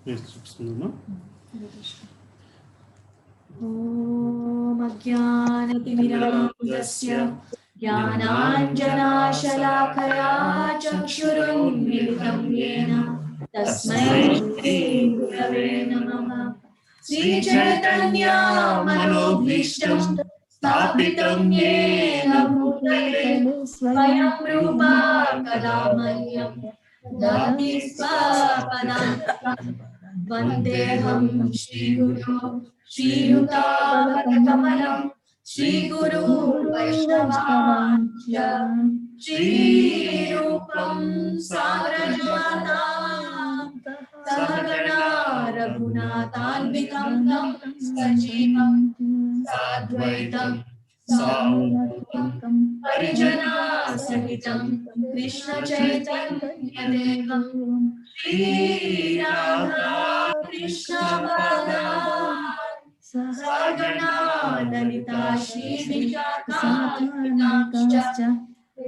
ॐ अज्ञानतिमिरान्धस्य ज्ञानाञ्जनाशलाकया चक्षुरुन्मिलितं येन तस्मै श्रीगुरवे नमः। श्रीचैतन्यमनोभीष्टं स्थापितं येन भूतले स्वयं रूपा कदा मह्यं ददाति स्वपदान्तिकम्। वन्देऽहं श्रीगुरो श्रीयुतापदकमलं श्रीगुरु वैष्णवांश्च श्रीरूपं साग्रजातं सहगणा रघुनाथान्वितं तं सजीवं साद्वैतं सावधूतं परिजनसहितं कृष्णचैतन्यदेवं श्रीराधा कृष्णपादान् सहगणा ललिता श्रीविशाखान्वितांश्च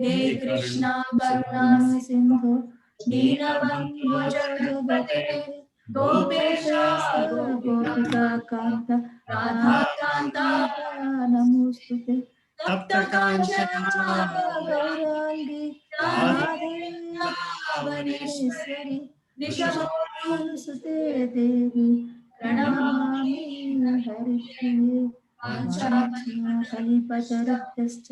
हे कृष्णा करुणा सिन्धु दीनबन्धो जगत्पते गोपेश गोपिका कान्त राधाकान्त नमोस्तुते तप्त काञ्चना गौराङ्गी राधे वनेश्वरी वृषभानुसुते देवी प्रणमामि हरिप्रिये कल्पतरुभ्यश्च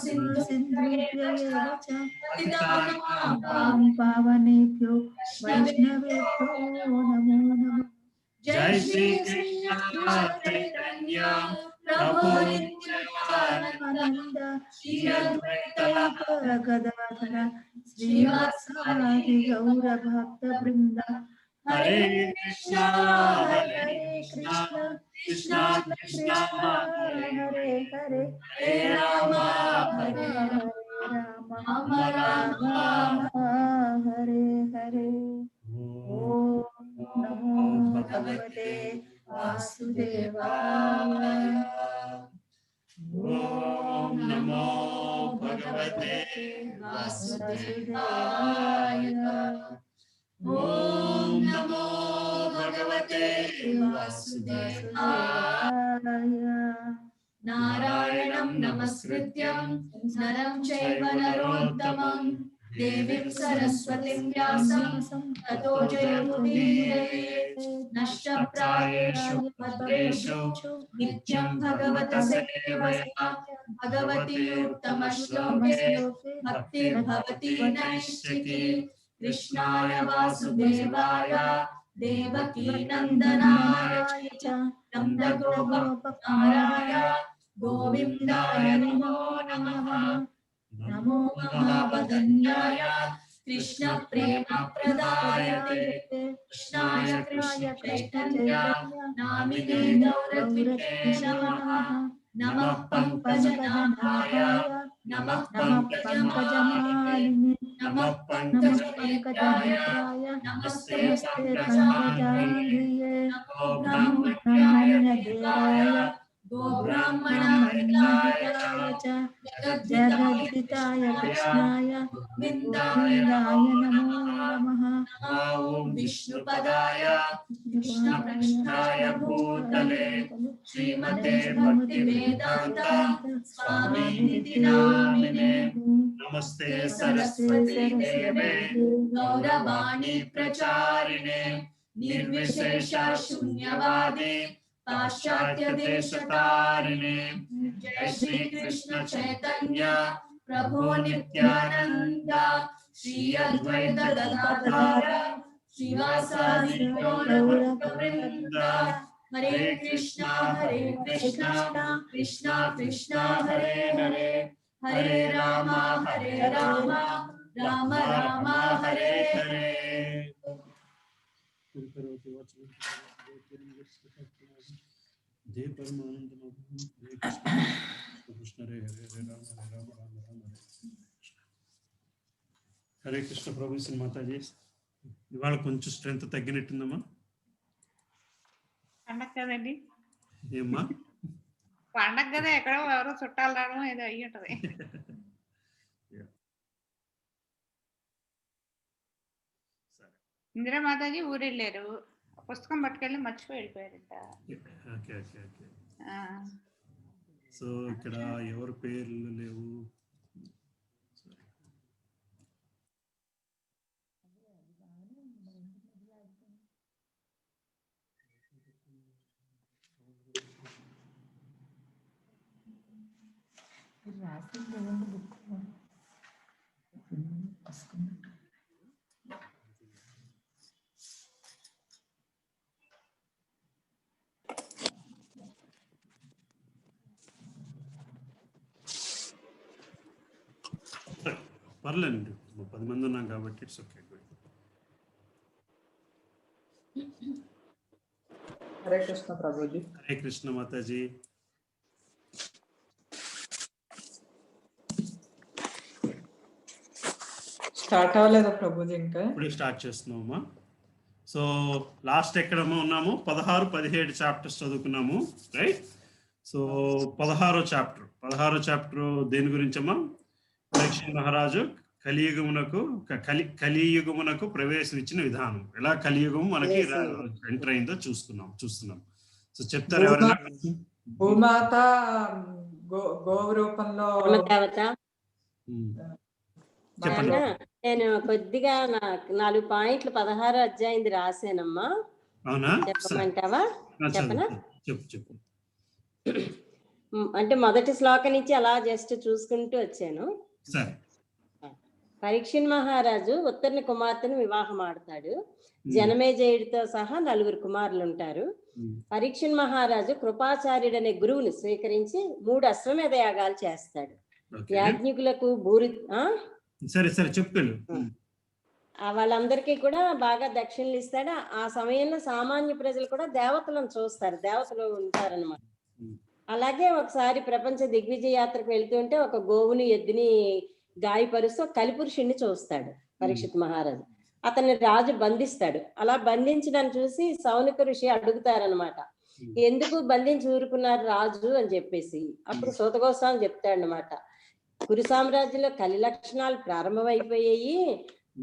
सिन्धुभ्यः च पतितानां पावनेभ्यो वैष्णवेभ्यो नमो नमः। जय श्री कृष्ण चैतन्य प्रभु नित्यानंद श्री अद्वैत गदाधर श्रीवासादि गौर भक्त वृंद। हरे कृष्णा कृष्णा कृष्णा हरे हरे हरे राम राम राम हरे हरे। ओम नमो भगवते वासुदेवाय। ओम नमो भगवते वासुदेवाय। ओम नमो भगवते वासुदेवाय। नारायणं नमस्कृत्यं नरं चैव नरोत्तमं देवीं सरस्वतीं व्यासं ततो जयमुदीरयेत्। नष्टप्रायेषु भद्रेषु नित्यं भगवतसेवया भगवती उत्तमश्लोके भक्तिर्भवति नैष्ठिकी। कृष्णाय वासुदेवाय देवकी नन्दनाय च नन्दगोपकुमाराय गोविन्दाय नमो नमः। नमो महावदन्याय कृष्णप्रेमप्रदायते कृष्णाय कृष्णचैतन्य नामिने गौरद्विषे नमः। नमः पङ्कजनाभाय नमः पङ्कजमालिने नमः पङ्कजनेत्राय नमस्ते पङ्कजाङ्घ्रिये। नमो ब्रह्मण्यदेवाय गोब्राह्मणहिताय च जगद्दिताय कृष्णाय गोविन्दाय नमो नमः। ॐ विष्णुपदाय कृष्णपृष्ठाय भूतले श्रीमते भक्तिवेदान्त स्वामिनिधि नामिने नमस्ते सरस्वती देवे गौरवाणी प्रचारिणे निर्विशेष शून्यवादी पाश्चात्य देशतारिणे। जय श्री कृष्ण चैतन्य प्रभु नित्यानंद श्री अद्वैत गदाधर श्रीवासादि गौर भक्तवृंद। हरे कृष्णा कृष्णा कृष्णा हरे हरे हरे राम राम राम हरे हरे। जय परमानंद हरे कृष्ण हरे हरे हरे राम राम राम हरे। हरे कृष्ण ప్రభు శ్రీ మాతాజీ ఇవాళ కొంచెం స్ట్రెంత్ తగ్గినట్టుందమ్మా. పండగ కదండి. ఏమ్మా పండగ కదా, ఎక్కడో ఎవరో చుట్టాలు రావడం ఏదో అయ్యి ఉంటది. ఇందిరా మాతాజీ ఊరెళ్ళారు, పుస్తకం పట్టుకెళ్ళి మర్చిపోయి వెళ్ళిపోయారంట. Okay okay okay. ఆ, సో ఇక్కడ ఎవరి పేర్లు లేవు. పర్లేదండి, 10 మంది ఉన్నాం కాబట్టి it's okay. Hare Krishna Prabhuji. Hare Krishna Mataji. Start అవ్వలేదా ప్రభుజీ? ఇంకా ఇప్పుడే స్టార్ట్ చేస్తున్నామమ్మా. సో లాస్ట్ ఎక్కడమ్మా ఉన్నాము? 16-17 చాప్టర్స్ చదువుకున్నాము, రైట్? సో 16వ చాప్టర్ దేని గురించమ్మా? పరీక్షిత్ మహారాజు కలియుగమునకు ప్రవేశం ఇచ్చిన విధానం, ఎలా కలియుగం మనకి ఎంటర్ అయిందో చూస్తున్నాం. సో చెప్తారు ఎవరైనా? భూమాత గోవు రూపంలో చెప్పండి. నేను కొద్దిగా 4 పాయింట్లు 16 అధ్యాయం రాశానమ్మా. అవునా? చెప్పమంటావా? చెప్పనా? చెప్పు. అంటే మొదటి శ్లోకం నుంచి అలా జస్ట్ చూసుకుంటూ వచ్చాను. సరే. పరీక్షిత్ మహారాజు ఉత్తర్ని కుమార్తెను వివాహం ఆడతాడు. జనమేజయుడితో సహా 4 కుమారులు ఉంటారు. పరీక్షిత్ మహారాజు కృపాచార్యుడు అనే గురువుని స్వీకరించి 3 అశ్వమేధ యాగాలు చేస్తాడు. యాజ్ఞికులకు సరే చెప్పుకోండి. వాళ్ళందరికీ కూడా బాగా దక్షిణలు ఇస్తాడు. ఆ సమయంలో సామాన్య ప్రజలు కూడా దేవతలను చూస్తారు, దేవతలు ఉంటారనమాట. అలాగే ఒకసారి ప్రపంచ దిగ్విజయ యాత్రకు వెళ్తుంటే ఒక గోవుని ఎద్దుని గాయపరుస్తూ కలిపురుషుణ్ణి చూస్తాడు పరీక్షిత్ మహారాజు. అతన్ని రాజు బంధిస్తాడు. అలా బంధించడాన్ని చూసి సౌనిక ఋషి అడుగుతారనమాట, ఎందుకు బంధించి ఊరుకున్నారు రాజు అని చెప్పేసి. అప్పుడు సూతగోస్వామి చెప్తాడనమాట, కురు సామ్రాజ్యంలో కలి లక్షణాలు ప్రారంభమైపోయాయి.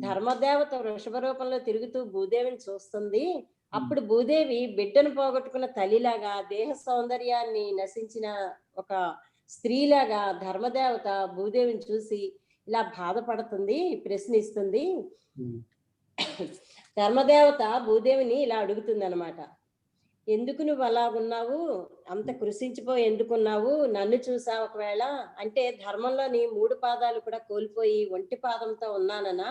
ధర్మదేవత వృషభ రూపంలో తిరుగుతూ భూదేవిని చూస్తుంది. అప్పుడు భూదేవి బిడ్డను పోగొట్టుకున్న తల్లిలాగా, దేహ సౌందర్యాన్ని నశించిన ఒక స్త్రీలాగా ధర్మదేవత భూదేవిని చూసి ఇలా బాధపడుతుంది, ప్రశ్నిస్తుంది. ధర్మదేవత భూదేవిని ఇలా అడుగుతుంది అనమాట, ఎందుకు నువ్వు అలా ఉన్నావు, అంత కృషించిపోయి ఎందుకున్నావు, నన్ను చూసా ఒకవేళ అంటే ధర్మంలోని 3 పాదాలు కూడా కోల్పోయి ఒంటి పాదంతో ఉన్నాననా,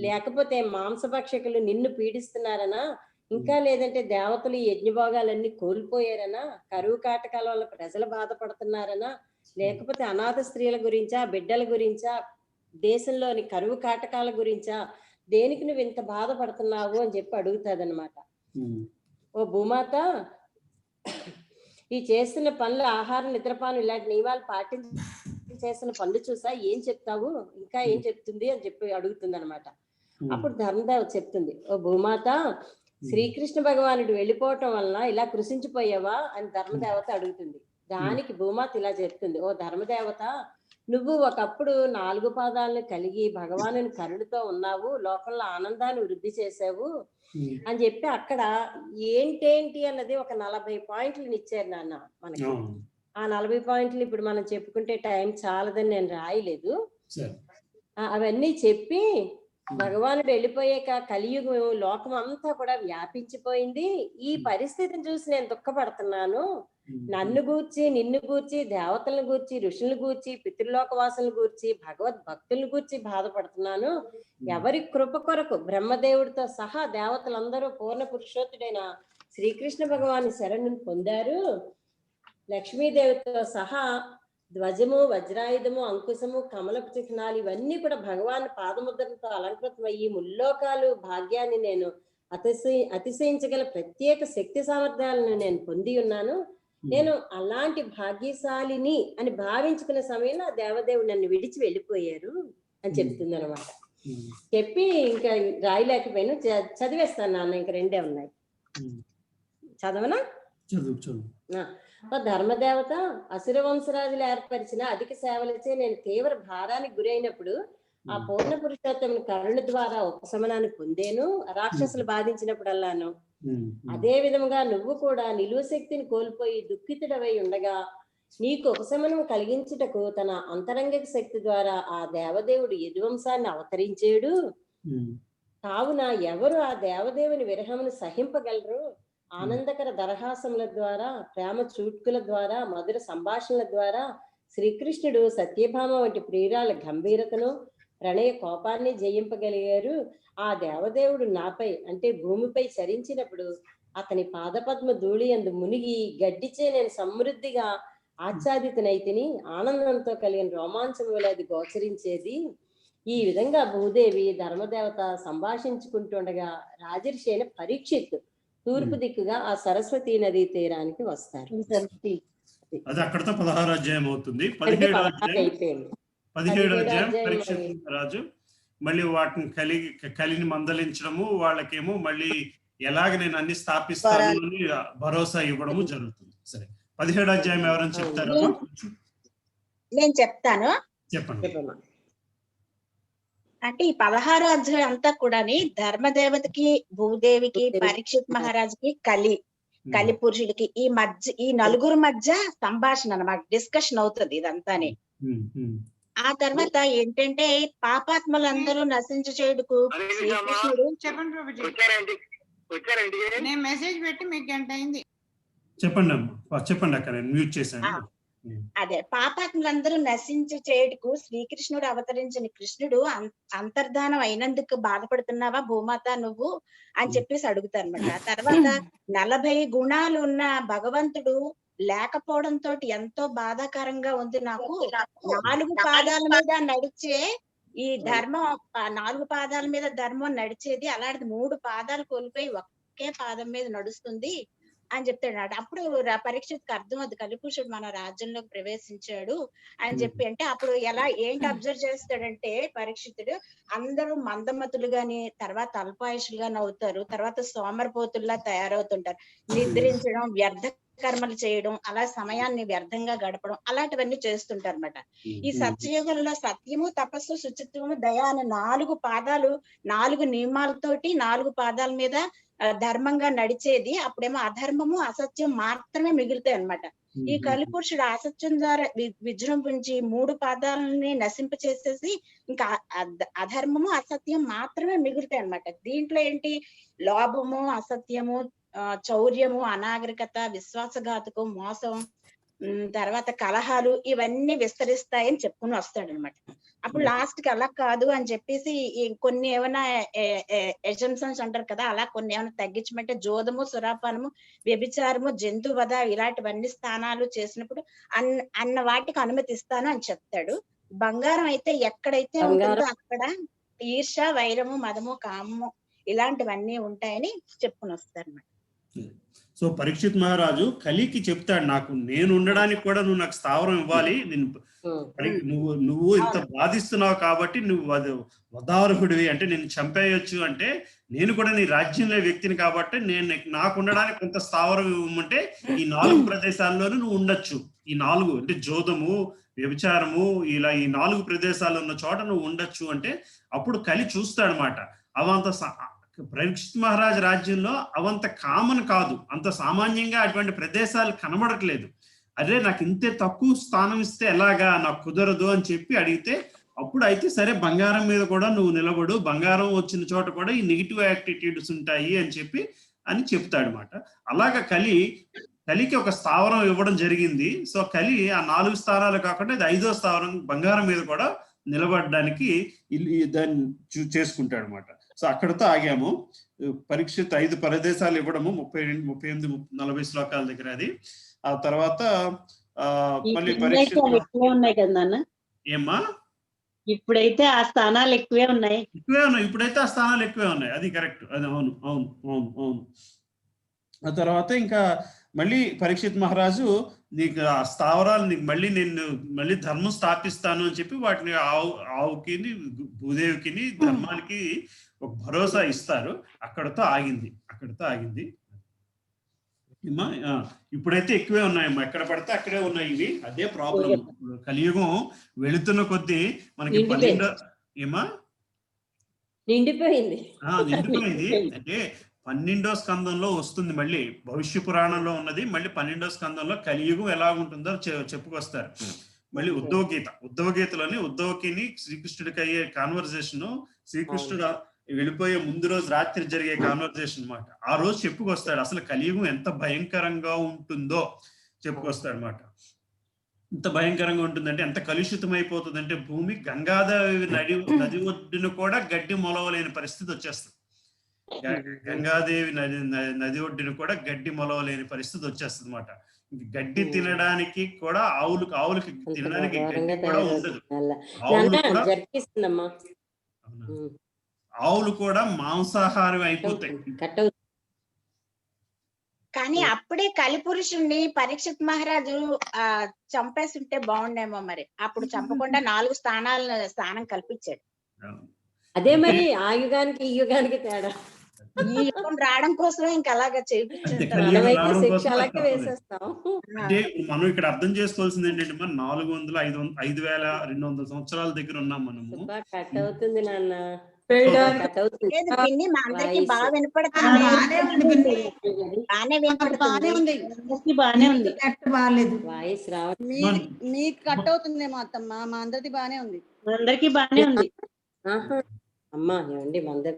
లేకపోతే మాంసభక్షకులు నిన్ను పీడిస్తున్నారనా, ఇంకా లేదంటే దేవతలు ఈ యజ్ఞభోగాలన్నీ కోల్పోయారనా, కరువు కాటకాల వల్ల ప్రజలు బాధపడుతున్నారనా, లేకపోతే అనాథ స్త్రీల గురించా, బిడ్డల గురించా, దేశంలోని కరువు కాటకాల గురించా, దేనికి నువ్వు ఇంత బాధపడుతున్నావు అని చెప్పి అడుగుతాదనమాట. ఓ భూమాత, ఈ చేస్తున్న పనులు, ఆహారం, నిద్రపానం ఇలాంటి నియమాలు పాటించి చేస్తున్న పనులు చూసా ఏం చెప్తావు, ఇంకా ఏం చెప్తుంది అని చెప్పి అడుగుతుంది అనమాట. అప్పుడు ధర్మదేవత చెప్తుంది, ఓ భూమాత, శ్రీకృష్ణ భగవానుడు వెళ్ళిపోవటం వలన ఇలా కృషించిపోయావా అని ధర్మదేవత అడుగుతుంది. దానికి భూమాత ఇలా చెప్తుంది, ఓ ధర్మదేవత, నువ్వు ఒకప్పుడు 4 పాదాలను కలిగి భగవానుని కరుణతో ఉన్నావు, లోకంలో ఆనందాన్ని వృద్ధి చేసావు అని చెప్పి అక్కడ ఏంటేంటి అన్నది ఒక 40 పాయింట్లు ఇచ్చారు నాన్న మనకి. ఆ 40 పాయింట్లు ఇప్పుడు మనం చెప్పుకుంటే టైం చాలదని నేను రాయలేదు. అవన్నీ చెప్పి భగవానుడు వెళ్ళిపోయాక కలియుగం లోకం అంతా కూడా వ్యాపించిపోయింది. ఈ పరిస్థితిని చూసి నేను దుఃఖపడుతున్నాను. నన్ను గూర్చి, నిన్ను గూర్చి, దేవతలను గూర్చి, ఋషులను గూర్చి, పితృలోకవాసులను గూర్చి, భగవద్ భక్తులను గూర్చి బాధపడుతున్నాను. ఎవరి కృప కొరకు బ్రహ్మదేవుడితో సహా దేవతలందరూ పూర్ణ పురుషోత్తుడైన శ్రీకృష్ణ భగవాన్ శరణుని పొందారు. లక్ష్మీదేవితో సహా ధ్వజము, వజ్రాయుధము, అంకుశము, కమలపు చిహ్నాలు ఇవన్నీ కూడా భగవాన్ పాదముద్రలతో అలంకృతమయ్యి ముల్లోకాలు భాగ్యాన్ని నేను అతిశయించగల ప్రత్యేక శక్తి సామర్థ్యాలను నేను పొంది ఉన్నాను. నేను అలాంటి భాగ్యశాలిని అని భావించుకునే సమయంలో ఆ దేవదేవుడు నన్ను విడిచి వెళ్ళిపోయారు అని చెప్తుంది అనమాట. చెప్పి ఇంకా రాయలేకపోయాను, చదివేస్తాను నాన్న, ఇంక 2 ఉన్నాయి. చదవనా? ధర్మదేవత, అసుర వంశరాజులు ఏర్పరిచిన అధిక సేవలచే నేను తీవ్ర భారానికి గురైనప్పుడు ఆ పూర్ణ పురుషోత్తముని కరుణ ద్వారా ఉపశమనాన్ని పొందేను. రాక్షసులు బాధించినప్పుడల్లాను అదే విధముగా నువ్వు కూడా నిలువ శక్తిని కోల్పోయి దుఃఖితుడవై ఉండగా నీకు ఉపశమనం కలిగించుటకు తన అంతరంగిక శక్తి ద్వారా ఆ దేవదేవుడు యదువంశాన్ని అవతరించాడు. కావున ఎవరు ఆ దేవదేవుని విరహమును సహింపగలరు? ఆనందకర దరహాసముల ద్వారా, ప్రేమ చూట్కుల ద్వారా, మధుర సంభాషణల ద్వారా శ్రీకృష్ణుడు సత్యభామ వంటి ప్రియురాల గంభీరతను, ప్రణయ కోపాన్ని జయింపగలిగారు. ఆ దేవదేవుడు నాపై అంటే భూమిపై చరించినప్పుడు అతని పాదపద్మ ధూళి యందు మునిగి గడ్డిచే నేను సమృద్ధిగా ఆచ్ఛాదితనైతిని. ఆనందంతో కలిగిన రోమాంచం వల్ల అది గోచరించేది. ఈ విధంగా భూదేవి ధర్మదేవత సంభాషించుకుంటుండగా రాజర్షి అయిన పరీక్షిత్ తూర్పు దిక్కుగా ఆ సరస్వతి నదీ తీరానికి వస్తారు. అది అక్కడతో 16వ అధ్యాయం అవుతుంది. 17వ అధ్యాయం అయిపోయింది. 17వ అధ్యాయం పరీక్షిత్ రాజు మళ్ళీ వాటిని కలిని మందలించడము, వాళ్ళకేమో మళ్ళీ ఎలాగ నేను అన్ని స్థాపిస్తాను అని భరోసా ఇవ్వడము జరుగుతుంది. సరే, 17వ అధ్యాయం ఎవరైనా చెప్తారా? నేను చెప్తాను. చెప్పండి. అంటే ఈ 16వ అధ్యాయం అంతా కూడా ధర్మదేవతకి, భూదేవికి, పరీక్షిత్ మహారాజుకి, కలి పురుషుడికి ఈ నలుగురు మధ్య సంభాషణ అన్నమాట, డిస్కషన్ అవుతుంది ఇదంతానే. ఆ తర్వాత ఏంటంటే పాపాత్మలందరూ నశించ చేయుటకు శ్రీకృష్ణుడు. చెప్పండి ప్రభుజీ, నేను మెసేజ్ పెట్టి మీకు గంట అయింది. చెప్పండి అమ్మా, చెప్పండి అక్క, నేను మ్యూట్ చేశాను. అదే, పాపాత్ములందరూ నశించి చేయుటకు శ్రీకృష్ణుడు అవతరించిన కృష్ణుడు అంతర్ధానం అయినందుకు బాధపడుతున్నావా భూమాత నువ్వు అని చెప్పేసి అడుగుతారు అనమాట. తర్వాత 40 గుణాలు ఉన్న భగవంతుడు లేకపోవడంతో ఎంతో బాధాకరంగా ఉంది నాకు. 4 పాదాల మీద నడిచే ఈ ధర్మం, 4 పాదాల మీద ధర్మం నడిచేది, అలాంటిది 3 పాదాలు కోల్పోయి ఒకే పాదం మీద నడుస్తుంది అని చెప్తాడు. అప్పుడు పరీక్షకు అర్థం అవుతుంది, కలిపురుషుడు మన రాజ్యంలోకి ప్రవేశించాడు అని చెప్పి. అంటే అప్పుడు ఏంటి అబ్జర్వ్ చేస్తాడంటే పరీక్షితుడు, అందరూ మందమతులు గాని, తర్వాత అల్పాయుషులుగాని అవుతారు, తర్వాత సోమరపోతుల్లా తయారవుతుంటారు, నిద్రించడం, వ్యర్థ కర్మలు చేయడం, అలా సమయాన్ని వ్యర్థంగా గడపడం, అలాంటివన్నీ చేస్తుంటారు అనమాట. ఈ సత్యయుగంలో సత్యము, తపస్సు, శుచిత్వము, దయ అనే 4 పాదాలు, 4 నియమాలతోటి 4 పాదాల మీద ధర్మంగా నడిచేది. అప్పుడేమో అధర్మము, అసత్యం మాత్రమే మిగులుతాయి అన్నమాట. ఈ కలిపురుషుడు అసత్యం ద్వారా విజృంభించి 3 పాదాలని నశింప చేసేసి ఇంకా అధర్మము, అసత్యం మాత్రమే మిగులుతాయి అన్నమాట. దీంట్లో ఏంటి, లోభము, అసత్యము, చౌర్యము, అనాగరికత, విశ్వాసఘాతకం, మోసం, తర్వాత కలహాలు, ఇవన్నీ విస్తరిస్తాయని చెప్పుకుని వస్తాడు అనమాట. అప్పుడు లాస్ట్ కి అలా కాదు అని చెప్పేసి కొన్ని ఏమైనా ఎజంప్షన్స్ అంటారు కదా, అలా కొన్ని ఏమైనా తగ్గించమంటే జోదము, సురాపానము, వ్యభిచారము, జంతు వధ ఇలాంటివన్నీ స్థానాలు చేసినప్పుడు అన్న వాటికి అనుమతిస్తాను అని చెప్తాడు. బంగారం అయితే ఎక్కడైతే ఉంటుందో అక్కడ ఈర్ష, వైరము, మదము, కామము ఇలాంటివన్నీ ఉంటాయని చెప్పుకుని వస్తారు అన్నమాట. సో పరీక్షిత్ మహారాజు కలికి చెప్తాడు, నేను ఉండడానికి కూడా నువ్వు నాకు స్థావరం ఇవ్వాలి, నువ్వు ఇంత బాధిస్తున్నావు కాబట్టి నువ్వు వదార్హుడివి, అంటే నేను చంపేయొచ్చు, అంటే నేను కూడా నీ రాజ్యంలో వ్యక్తిని కాబట్టి నాకు ఉండడానికి కొంత స్థావరం ఇవ్వమంటే ఈ 4 ప్రదేశాల్లోనూ నువ్వు ఉండొచ్చు. ఈ 4 అంటే జోదము, వ్యభిచారము, ఇలా ఈ 4 ప్రదేశాలు ఉన్న చోట నువ్వు ఉండొచ్చు అంటే అప్పుడు కలి చూస్తాడనమాట. అవంత పరీక్షిత్ మహారాజ్ రాజ్యంలో అవంత కామన్ కాదు, అంత సామాన్యంగా అటువంటి ప్రదేశాలు కనబడట్లేదు. అదే నాకు ఇంతే తక్కువ స్థానం ఇస్తే ఎలాగా, నాకు కుదరదు అని చెప్పి అడిగితే అప్పుడు అయితే సరే బంగారం మీద కూడా నువ్వు నిలబడు, బంగారం వచ్చిన చోట కూడా ఈ నెగిటివ్ యాటిట్యూడ్స్ ఉంటాయి అని చెప్తాడు అనమాట. అలాగా కలికి ఒక స్థావరం ఇవ్వడం జరిగింది. సో కలి ఆ 4 స్థానాలు కాకుండా ఇది 5వ స్థావరం బంగారం మీద కూడా నిలబడడానికి దాన్ని చేసుకుంటాడు అనమాట. సో అక్కడతో ఆగాము. పరీక్షిత్ 5 ప్రదేశాలు ఇవ్వడము 38, 40 శ్లోకాల దగ్గర అది. ఆ తర్వాత మళ్ళీ ఏమ్మా ఇప్పుడైతే ఆ స్థానాలు ఎక్కువే ఉన్నాయి. ఇప్పుడైతే ఆ స్థానాలు ఎక్కువే ఉన్నాయి, అది కరెక్ట్, అది అవును. ఆ తర్వాత ఇంకా మళ్ళీ పరీక్షిత్ మహారాజు నీకు ఆ స్థావరాలు నీకు మళ్ళీ ధర్మం స్థాపిస్తాను అని చెప్పి వాటిని ఆవుకి, భూదేవికి, ధర్మానికి ఒక భరోసా ఇస్తారు. అక్కడతో ఆగింది. ఇప్పుడైతే ఎక్కువే ఉన్నాయమ్మా, ఎక్కడ పడితే అక్కడే ఉన్నాయి ఇవి. అదే ప్రాబ్లం. కలియుగం వెళుతున్న కొద్దీ మనకి 12 నిండిపోయింది. అంటే 12వ స్కందంలో వస్తుంది, మళ్ళీ భవిష్య పురాణంలో ఉన్నది, మళ్ళీ 12వ స్కందంలో కలియుగం ఎలా ఉంటుందో చెప్పుకొస్తారు. మళ్ళీ ఉద్ధవ గీతలోని ఉద్ధవకిని శ్రీకృష్ణుడికి అయ్యే కాన్వర్జేషన్, శ్రీకృష్ణుడు వెళ్ళిపోయే ముందు రోజు రాత్రి జరిగే కాన్వర్జేషన్ అన్నమాట. ఆ రోజు చెప్పుకొస్తాడు అసలు కలియుగం ఎంత భయంకరంగా ఉంటుందో చెప్పుకొస్తాడు అన్నమాట. ఎంత భయంకరంగా ఉంటుందంటే, ఎంత కలుషితం అయిపోతుందంటే భూమి గంగాదేవి నది ఒడ్డును కూడా గడ్డి మొలవలేని పరిస్థితి వచ్చేస్తుంది. గంగాదేవి నది ఒడ్డును కూడా గడ్డి మొలవలేని పరిస్థితి వచ్చేస్తుంది అన్నమాట. గడ్డి తినడానికి కూడా ఆవులకి తినడానికి గడ్డి కూడా ఉండదు. ఆవులు కూడా మాంసాహారం అయిపోతాయి. కానీ అప్పుడే కలిపురుషుణ్ణి పరీక్షిత్ మహారాజు చంపేస్తుంటే బాగుండేమో మరి. అప్పుడు చంపకుండా 4 స్థానం కల్పించాడు. అదే మరి ఆ యుగానికి ఈ యుగానికి తేడా. ఈ యుగం రావడం కోసం ఇంకా అలాగా చేయించాడు. అంటే మనం ఇక్కడ అర్థం చేసుకోవాల్సింది ఏంటంటే, మనం 5,200 సంవత్సరాల దగ్గర ఉన్నాం మనము. కట్ అవుతుంది నాన్న. మా అందరికి బాగా వినపడుతుంది. బానే ఉంది. వాయిస్ రావట్లేదు. మీకు కట్ అవుతుందేమో అత్తమ్మ, మా అందరిది బానే ఉంది. అందరికి బానే ఉంది. అమ్మా ఏమండి మందరి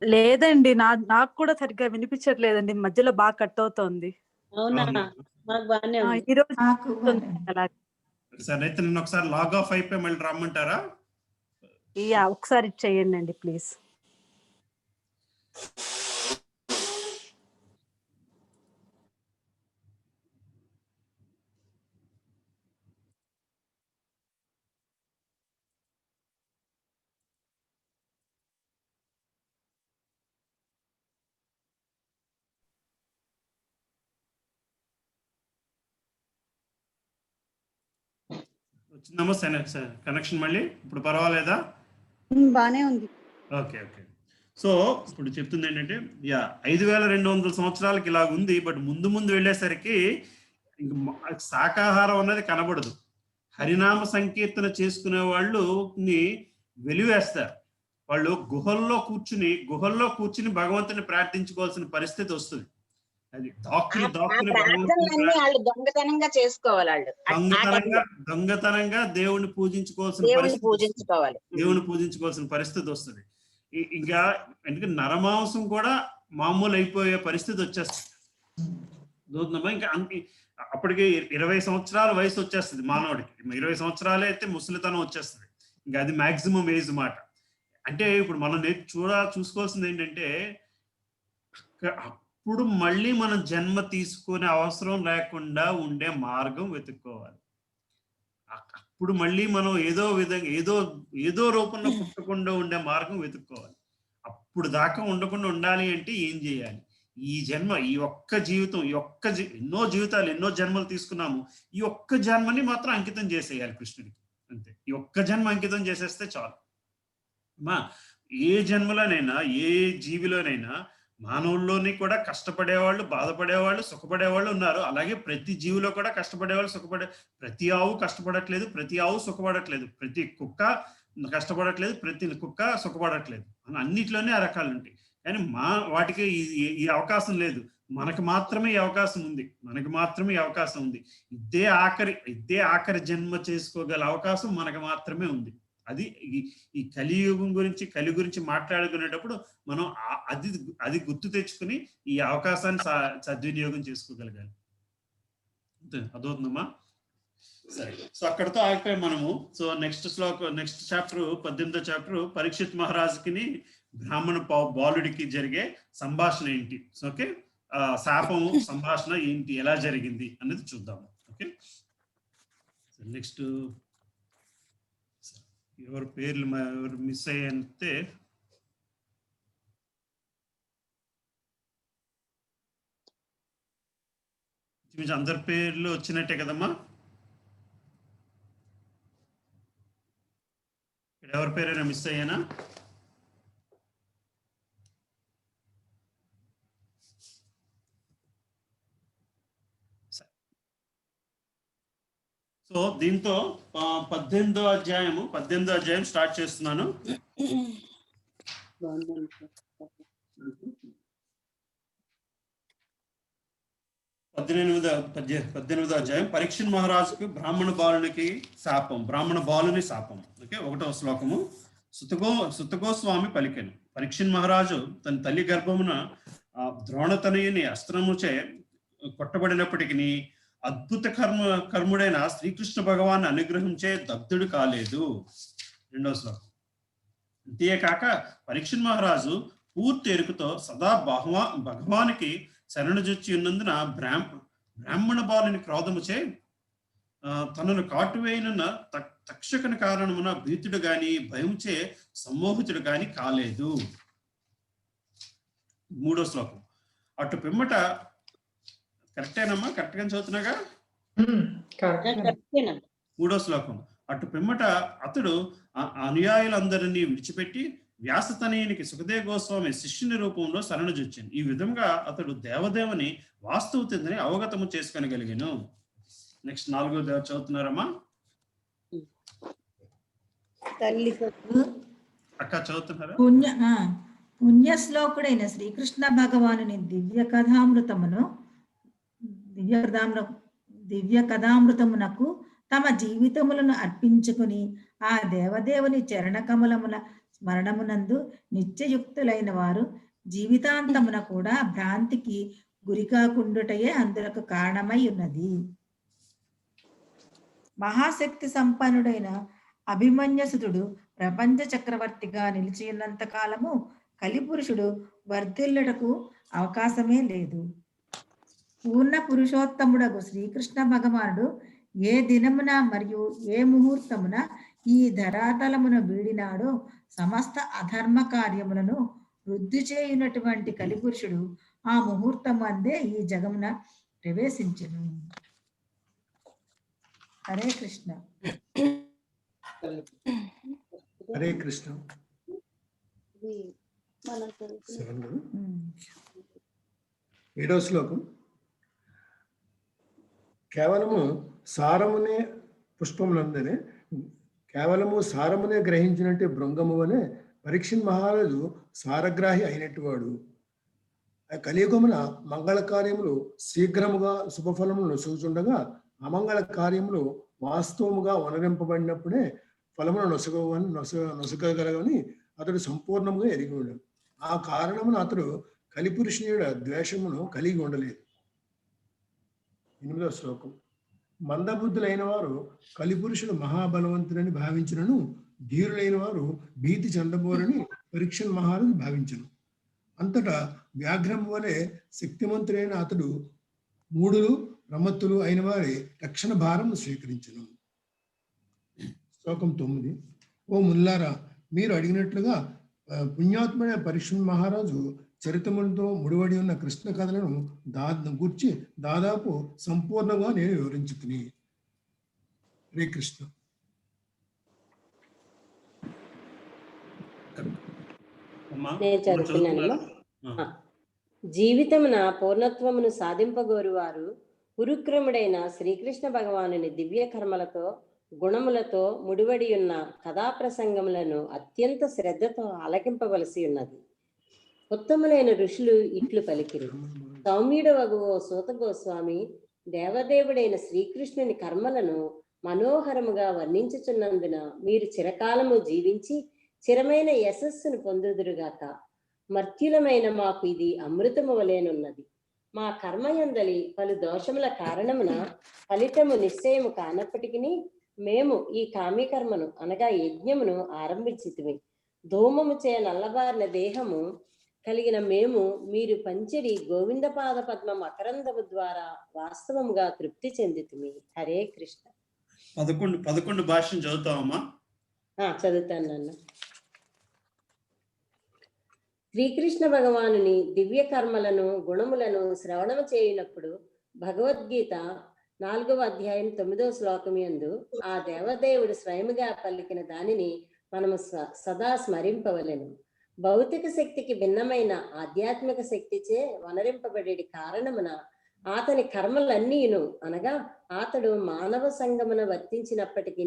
లేదండి, నాకు కూడా సరిగ్గా వినిపించట్లేదండి, మధ్యలో బాగా కట్ అవుతోంది. అవునా, మాకు బానే ఉంది. ఈ రోజు సరే అయితే నేను ఒకసారి లాగ్ ఆఫ్ అయిపోయి మళ్ళీ రమ్మంటారా? ఒకసారి చెయ్యండి అండి ప్లీజ్. వచ్చిందమ్మా కనెక్షన్ మళ్ళీ? ఇప్పుడు పర్వాలేదా? బానే ఉంది. ఓకే. సో ఇప్పుడు చెప్తుంది ఏంటంటే, 5,200 సంవత్సరాలకి ఇలా ఉంది. బట్ ముందు వెళ్ళేసరికి ఇంక శాకాహారం అన్నది కనబడదు. హరినామ సంకీర్తన చేసుకునే వాళ్ళు వెలివేస్తారు. వాళ్ళు గుహల్లో కూర్చుని భగవంతుని ప్రార్థించుకోవాల్సిన పరిస్థితి వస్తుంది. అది దొంగతనంగా చేసుకోవాలి. దొంగతనంగా దేవుని పూజించుకోవాల్సిన పరిస్థితి వస్తుంది. ఇంకా ఎందుకంటే నరమాంసం కూడా మామూలు అయిపోయే పరిస్థితి వచ్చేస్తుంది. ఇంకా అప్పటికి 20 సంవత్సరాల వయసు వచ్చేస్తుంది మానవుడికి. 20 సంవత్సరాలే అయితే ముసలితనం వచ్చేస్తుంది. ఇంకా అది మాక్సిమం ఏజ్ మాట. అంటే ఇప్పుడు మనం చూసుకోవాల్సింది ఏంటంటే, ఇప్పుడు మళ్ళీ మనం జన్మ తీసుకునే అవసరం లేకుండా ఉండే మార్గం వెతుక్కోవాలి. అప్పుడు మళ్ళీ మనం ఏదో విధంగా ఏదో రూపంలో పుట్టకుండా ఉండే మార్గం వెతుక్కోవాలి. అప్పుడు దాకా ఉండకుండా ఉండాలి అంటే ఏం చేయాలి? ఈ జన్మ, ఈ ఒక్క జీవితం, ఎన్నో జీవితాలు, ఎన్నో జన్మలు తీసుకున్నాము. ఈ ఒక్క జన్మని మాత్రం అంకితం చేసేయాలి కృష్ణుడికి, అంతే. ఈ ఒక్క జన్మ అంకితం చేసేస్తే చాలు. ఏ జన్మలోనైనా, ఏ జీవిలోనైనా మానవుల్లోని కూడా కష్టపడేవాళ్ళు, బాధపడేవాళ్ళు, సుఖపడేవాళ్ళు ఉన్నారు. అలాగే ప్రతి జీవిలో కూడా కష్టపడేవాళ్ళు, ప్రతి ఆవు కష్టపడట్లేదు, ప్రతి ఆవు సుఖపడట్లేదు, ప్రతి కుక్క కష్టపడట్లేదు, ప్రతి కుక్క సుఖపడట్లేదు. అన్నిట్లోనే ఆ రకాలు ఉంటాయి. కానీ వాటికి ఈ అవకాశం లేదు. మనకు మాత్రమే ఈ అవకాశం ఉంది. ఇదే ఆఖరి జన్మ చేసుకోగల అవకాశం మనకు మాత్రమే ఉంది. అది ఈ కలియుగం గురించి, గురించి మాట్లాడుకునేటప్పుడు మనం అది గుర్తు తెచ్చుకుని ఈ అవకాశాన్ని సద్వినియోగం చేసుకోగలగాలి. అదవుతుందమ్మా? సరే, సో అక్కడతో ఆగిపోయి మనము. సో నెక్స్ట్ చాప్టర్ 18వ చాప్టర్ పరీక్షిత్ మహారాజుకి బ్రాహ్మణ బాలుడికి జరిగే సంభాషణ ఏంటి, ఓకే, శాపము సంభాషణ ఏంటి, ఎలా జరిగింది అనేది చూద్దాము. ఓకే, నెక్స్ట్ ఎవరి పేర్లు మిస్ అయ్యంతే అందరి పేర్లు వచ్చినట్టే కదమ్మా? ఎవరి పేరైనా మిస్ అయ్యానా? సో దీంతో 18వ అధ్యాయం స్టార్ట్ చేస్తున్నాను. 18వ అధ్యాయం పరీక్షిత్ మహారాజుకు బ్రాహ్మణ బాలునికి శాపం, బ్రాహ్మణ బాలుని శాపం. ఓకే, 1వ శ్లోకము. సుతగోస్వామి పలికెను, పరీక్షిత్ మహారాజు తన తల్లి గర్భమున ద్రోణతనయుని అస్త్రముచే కొట్టబడినప్పటికీ అద్భుత కర్ముడైన శ్రీకృష్ణ భగవాన్ అనుగ్రహించే దగ్ధుడు కాలేదు. 2వ శ్లోకం. అంతేకాక పరీక్షిత్ మహారాజు పూర్తి ఎరుకుతో సదా భగవానికి శరణుజొచ్చి ఉన్నందున బ్రాహ్మణ బాలుని క్రోధముచే తనను కాటువేయనున్న తక్షకుని కారణమున భీతుడు గాని భయంచే సమ్మోహితుడు గాని కాలేదు. 3వ శ్లోకం. అటు పిమ్మట కరెక్టేనమ్మా? కరెక్ట్ గా చదువుతున్నాగా? 3వ శ్లోకం. అటు పిమ్మట అతడు అనుయాయులందరినీ విడిచిపెట్టి వ్యాసతనయునికి సుఖదేవ గోస్వామి శిష్యుని రూపంలో శరణుజొచ్చాను. ఈ విధంగా అతడు దేవదేవుని వాస్తవ తిందని అవగతము చేసుకొనగలిగాను. నెక్స్ట్ 4వ చదువుతున్నారమ్మా? అక్క చదువుతున్నారా? పుణ్యశ్లోకుడైన శ్రీకృష్ణ భగవానుని దివ్య కథామృతమునకు తమ జీవితములను అర్పించుకుని ఆ దేవదేవుని చరణకమలముల స్మరణమునందు నిత్యయుక్తులైన వారు జీవితాంతమున కూడా భ్రాంతికి గురికాకుండుటయే అందులకు కారణమై ఉన్నది. మహాశక్తి సంపన్నుడైన అభిమన్యసుతుడు ప్రపంచ చక్రవర్తిగా నిలిచియున్నంత కాలము కలిపురుషుడు వర్ధిల్లుటకు అవకాశమే లేదు. పూర్ణ పురుషోత్తముడగు శ్రీకృష్ణ భగవానుడు ఏ దినమున మరియు ఏ ముహూర్తమున ఈ ధరాతలమును వీడినాడో సమస్త అధర్మ కార్యములను వృద్ధి చేయునటువంటి కలిపురుషుడు ఆ ముహూర్తము అందే ఈ జగమున ప్రవేశించును. హరే కృష్ణ. హరే కృష్ణ. 7వ శ్లోకం. కేవలము సారమునే పుష్పములందనే కేవలము సారమునే గ్రహించినట్టే బృంగము అనే పరీక్షిత్ మహారాజు సారగ్రాహి అయినట్టు వాడు. కలియుగమున మంగళ కార్యములు శీఘ్రముగా శుభఫలములను సూచుండగా అమంగళ కార్యములు వాస్తవముగా వనరింపబడినప్పుడే ఫలమును నొసగగలగని అతడు సంపూర్ణంగా ఎరిగి ఉండడు. ఆ కారణమున అతడు కలిపురుషుని ద్వేషమును కలిగి ఉండలేదు. 8వ శ్లోకం. మందబుద్ధులైన వారు కలిపురుషుడు మహాబలవంతుడని భావించినను ధీరులైన వారు భీతి చెందబోరని పరీక్షిత్ మహారాజు భావించను. అంతటా వ్యాఘ్రము వలె శక్తిమంతుడైన అతడు మూఢులు ప్రమత్తులు అయిన వారి రక్షణ భారం స్వీకరించను. శ్లోకం 9. ఓ ముల్లారా, మీరు అడిగినట్లుగా పుణ్యాత్ముడైన పరీక్షిత్ మహారాజు చరిత్రములతో ముడివడి ఉన్న కృష్ణ కథలను గూర్చి దాదాపు సంపూర్ణంగా నేను వివరించుకుని. హరే కృష్ణ. నేను చదువుతున్నానమ్మా. జీవితమున పూర్ణత్వమును సాధింపగోరువారు ఉరుక్రముడైన శ్రీకృష్ణ భగవానుని దివ్య కర్మలతో గుణములతో ముడివడి ఉన్న కథా ప్రసంగములను అత్యంత శ్రద్ధతో ఆలకింపవలసి ఉన్నది. ఉత్తములైన ఋషులు ఇట్లు పలికిరు. సౌమ్యుడవగు ఓ సూత గోస్వామి, దేవదేవుడైన శ్రీకృష్ణుని కర్మలను మనోహరముగా వర్ణించుచున్నందున మీరు చిరకాలము జీవించి చిరమైన యశస్సును పొందుదురుగాక. మర్త్యులమైన మాకు ఇది అమృతము వలెనున్నది. మా కర్మయందలి పలు దోషముల కారణమున ఫలితము నిశ్చయము కానప్పటికీ మేము ఈ కామ్యకర్మను అనగా యజ్ఞమును ఆరంభించితిమి. ధూమము చే నల్లబారిన దేహము కలిగిన మేము మీరు పంచడి గోవిందపాద పద్మ మకరందము ద్వారా వాస్తవముగా తృప్తి చెందితిమి. హరే కృష్ణ. 11 భాష్యం చదువుతావమ్మా? చదువుతాను నాన్న. శ్రీకృష్ణ భగవానుని దివ్య కర్మలను గుణములను శ్రవణము చేయునప్పుడు భగవద్గీత 4వ అధ్యాయం 9వ శ్లోకం యందు ఆ దేవదేవుడు స్వయముగా పలికిన దానిని మనము సదా స్మరింపవలెను. భౌతిక శక్తికి భిన్నమైన ఆధ్యాత్మిక శక్తిచే వనరింపబడే కారణమున అతని కర్మలన్నీను అనగా అతడు మానవ సంగమున వర్తించినప్పటికీ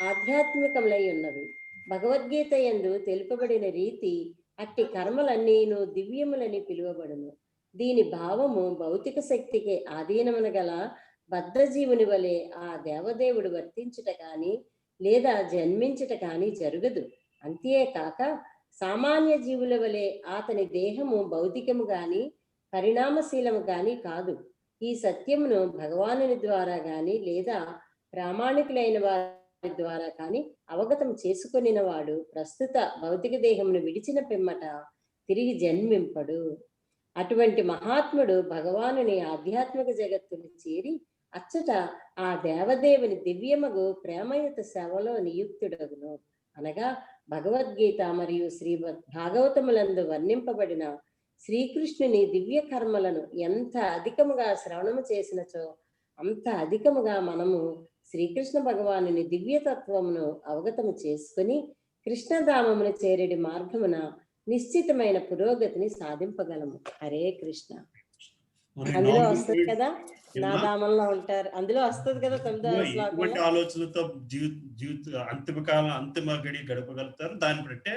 ఆధ్యాత్మికములై ఉన్నవి. భగవద్గీత యందు తెలుపబడిన రీతి అట్టి కర్మలన్నీను దివ్యములని పిలువబడును. దీని భావము భౌతిక శక్తికి ఆధీనమున గల బద్ధజీవుని వలె ఆ దేవదేవుడు వర్తించుట కాని లేదా జన్మించుట కాని జరగదు. అంతేకాక సామాన్య జీవుల వలె అతని దేహము భౌతికము గాని పరిణామశీలము గాని కాదు. ఈ సత్యమును భగవానుని ద్వారా గాని లేదా ప్రామాణికులైన వారి ద్వారా కాని అవగతం చేసుకొనిన వాడు ప్రస్తుత భౌతిక దేహమును విడిచిన పిమ్మట తిరిగి జన్మింపడు. అటువంటి మహాత్ముడు భగవానుని ఆధ్యాత్మిక జగత్తును చేరి అచ్చట ఆ దేవదేవుని దివ్యమగు ప్రేమయుత సేవలో నియుక్తుడగును. అనగా భగవద్గీత మరియు భాగవతములందు వర్ణింపబడిన శ్రీకృష్ణుని దివ్య కర్మలను ఎంత అధికముగా శ్రవణము చేసినచో అంత అధికముగా మనము శ్రీకృష్ణ భగవానుని దివ్యతత్వమును అవగతము చేసుకుని కృష్ణధామమును చేరేడి మార్గమున నిశ్చితమైన పురోగతిని సాధింపగలము. హరే కృష్ణ. అందులో వస్తుంది కదా, నా ధామంలో ఉంటారు, అందులో వస్తుంది కదా 9వ శ్లోకంలో. ఆలోచనలతో జీవిత అంతిమ గడి గడపగలుగుతారు, దాన్ని బట్టే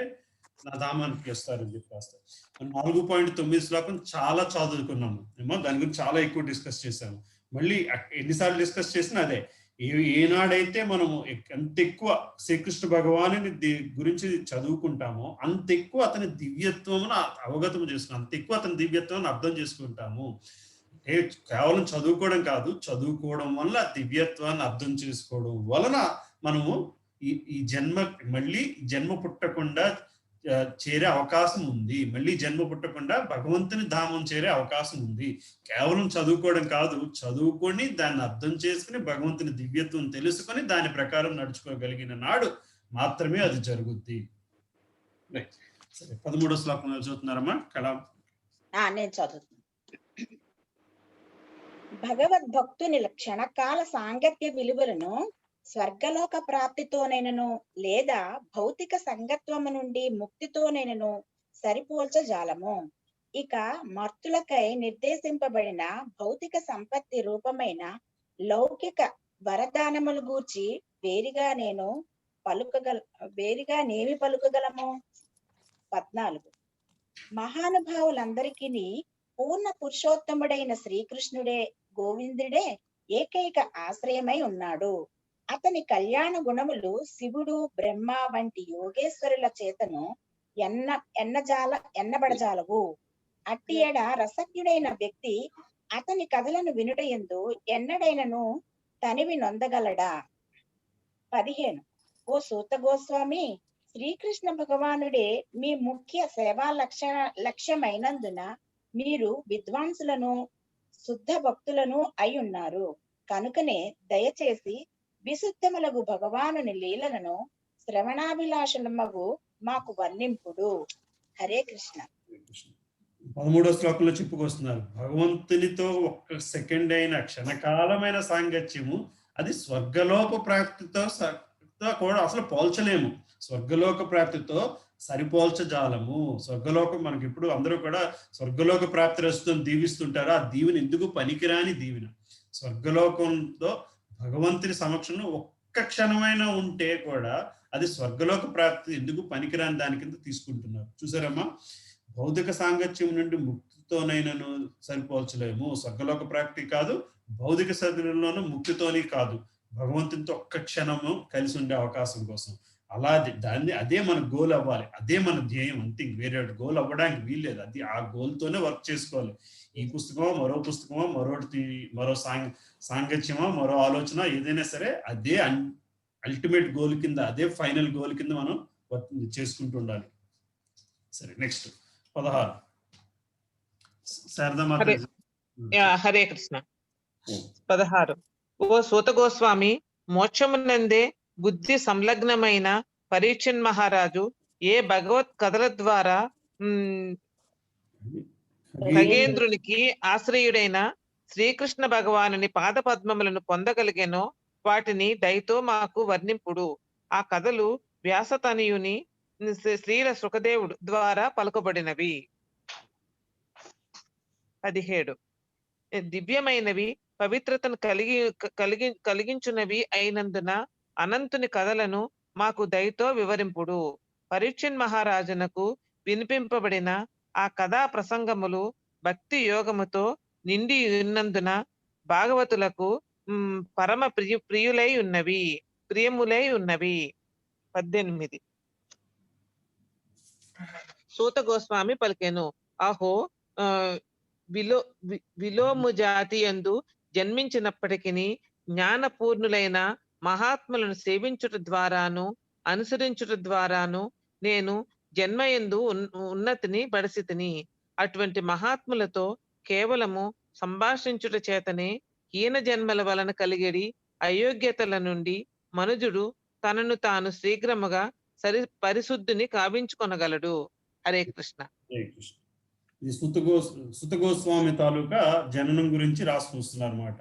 నా ధామానికి వస్తారని చెప్పి రాస్తారు. 4.9 శ్లోకం చాలా చదువుకున్నాము ఏమో, దాని గురించి చాలా ఎక్కువ డిస్కస్ చేశాము. మళ్ళీ ఎన్నిసార్లు డిస్కస్ చేసినా అదే, ఏనాడైతే మనము ఎంత ఎక్కువ శ్రీకృష్ణ భగవానుని గురించి చదువుకుంటామో అంత ఎక్కువ అతని దివ్యత్వమును అవగతం చేసుకుంటాం, అంత ఎక్కువ అతని దివ్యత్వాన్ని అర్థం చేసుకుంటాము. అంటే కేవలం చదువుకోవడం కాదు, చదువుకోవడం వల్ల దివ్యత్వాన్ని అర్థం చేసుకోవడం వలన మనము ఈ మళ్ళీ జన్మ పుట్టకుండా చేరే అవకాశం ఉంది, మళ్ళీ జన్మ పుట్టకుండా భగవంతుని ధామం చేరే అవకాశం ఉంది. కేవలం చదువుకోవడం కాదు, చదువుకొని దాన్ని అర్థం చేసుకుని భగవంతుని దివ్యత్వం తెలుసుకొని దాని ప్రకారం నడుచుకోగలిగిన నాడు మాత్రమే అది జరుగుద్ది. సరే, 13వ శ్లోకం చదువుతున్నారమ్మా కళాం? నేను చదువుతున్నాను. భగవద్భక్తుని క్షణకాల సాంగత్య విలువలను స్వర్గలోక ప్రాప్తితోనైనను లేదా భౌతిక సంగత్వము నుండి ముక్తితోనైనను సరిపోల్చజాలము. ఇక మర్తులకై నిర్దేశింపబడిన భౌతిక సంపత్తి రూపమైన లౌకిక వరదానములు గూర్చి వేరిగా నేమి పలుకగలము. 14. మహానుభావులందరికీ పూర్ణ పురుషోత్తముడైన శ్రీకృష్ణుడే గోవిందుడే ఏకైక ఆశ్రయమై ఉన్నాడు. అతని కళ్యాణ గుణములు శివుడు బ్రహ్మ వంటి యోగేశ్వరుల చేతను ఎన్నబడజాలవు. అట్టి ఎడ రసజ్ఞుడైన వ్యక్తి అతని కథలను వినుటయందు ఎన్నడైనను తనివి నొందగలడా. 15. ఓ సూత గోస్వామి, శ్రీకృష్ణ భగవానుడే మీ ముఖ్య సేవా లక్ష్యమైనందున మీరు విద్వాంసులను శుద్ధ భక్తులను అయి ఉన్నారు. కనుకనే దయచేసి విశుద్ధములగు భగవానుని లీలలను శ్రవణాభిలాషమగు మాకు వర్ణింపుడు. హరే కృష్ణ. 13వ శ్లోకంలో చెప్పుకొస్తున్నారు, భగవంతునితో ఒక్క సెకండ్ అయిన క్షణకాలమైన సాంగత్యము అది స్వర్గలోక ప్రాప్తితో కూడా అసలు పోల్చలేము. స్వర్గలోక ప్రాప్తితో సరిపోల్చజాలము. స్వర్గలోకం మనకి ఇప్పుడు అందరూ కూడా స్వర్గలోక ప్రాప్తి రస్తుని దీవిస్తుంటారు. ఆ దీవెన ఎందుకు పనికిరాని దీవెన. స్వర్గలోకంతో భగవంతుని సమక్షంలో ఒక్క క్షణమైనా ఉంటే కూడా అది స్వర్గలోక ప్రాప్తి ఎందుకు పనికిరాని దాని కింద తీసుకుంటున్నారు. చూసారమ్మా, భౌతిక సాంగత్యం నుండి ముక్తితోనైనాను సరిపోల్చలేము. స్వర్గలోక ప్రాప్తి కాదు, భౌతిక శరీరంలోనూ ముక్తితోని కాదు, భగవంతునితో ఒక్క క్షణము కలిసి ఉండే అవకాశం కోసం. అలా అదే మన గోల్ అవ్వాలి, అదే మన ధ్యేయం. అంతే, వేరే గోల్ అవ్వడానికి వీల్లేదు. అది ఆ గోల్తోనే వర్క్ చేసుకోవాలి. ఈ పుస్తకమో మరో పుస్తకమో మరో సాంగత్యమో మరో ఆలోచన ఏదైనా సరే అదే అల్టిమేట్ గోల్ కింద, అదే ఫైనల్ గోల్ కింద మనం చేసుకుంటూ ఉండాలి. సరే, నెక్స్ట్ 16. శారదా. హరే కృష్ణ. 16. ఓ సూత గోస్వామి, మోక్షమునందే బుద్ధి సంలగ్నమైన పరీక్షణ్ మహారాజు ఏ భగవత్ కథల ద్వారా ఖగేంద్రునికి ఆశ్రయుడైన శ్రీకృష్ణ భగవానుని పాద పద్మములను పొందగలిగెనో వాటిని దయతో మాకు వర్ణింపుడు. ఆ కథలు వ్యాసతనయుని శ్రీల సుఖదేవుడు ద్వారా పలుకబడినవి. 17. దివ్యమైనవి, పవిత్రతను కలిగించునవి అయినందున అనంతుని కథలను మాకు దయతో వివరింపుడు. పరీక్షణ్ మహారాజునకు వినిపింపబడిన ఆ కథా ప్రసంగములు భక్తి యోగముతో నిండి ఉన్నందున భాగవతులకు పరమ ప్రియులై ఉన్నవి, ప్రియములై ఉన్నవి. 18. సూత గోస్వామి పలికెను, అహో విలోము జాతి యందు జన్మించినప్పటికీ జ్ఞానపూర్ణులైన మహాత్ములను సేవించుట ద్వారాను అనుసరించుట ద్వారాను నేను జన్మయందు ఉన్నతిని బడసితిని. అటువంటి మహాత్ములతో కేవలము సంభాషించుట చేతనే హీన జన్మల వలన కలిగేడి అయోగ్యతల నుండి మనుజుడు తనను తాను శీఘ్రముగా పరిశుద్ధిని కావించుకొనగలడు. హరే కృష్ణ. హరే కృష్ణ. ఇది సుత గోస్వామి తాలూకా జననం గురించి రాసుకొస్తున్నారు అన్నమాట.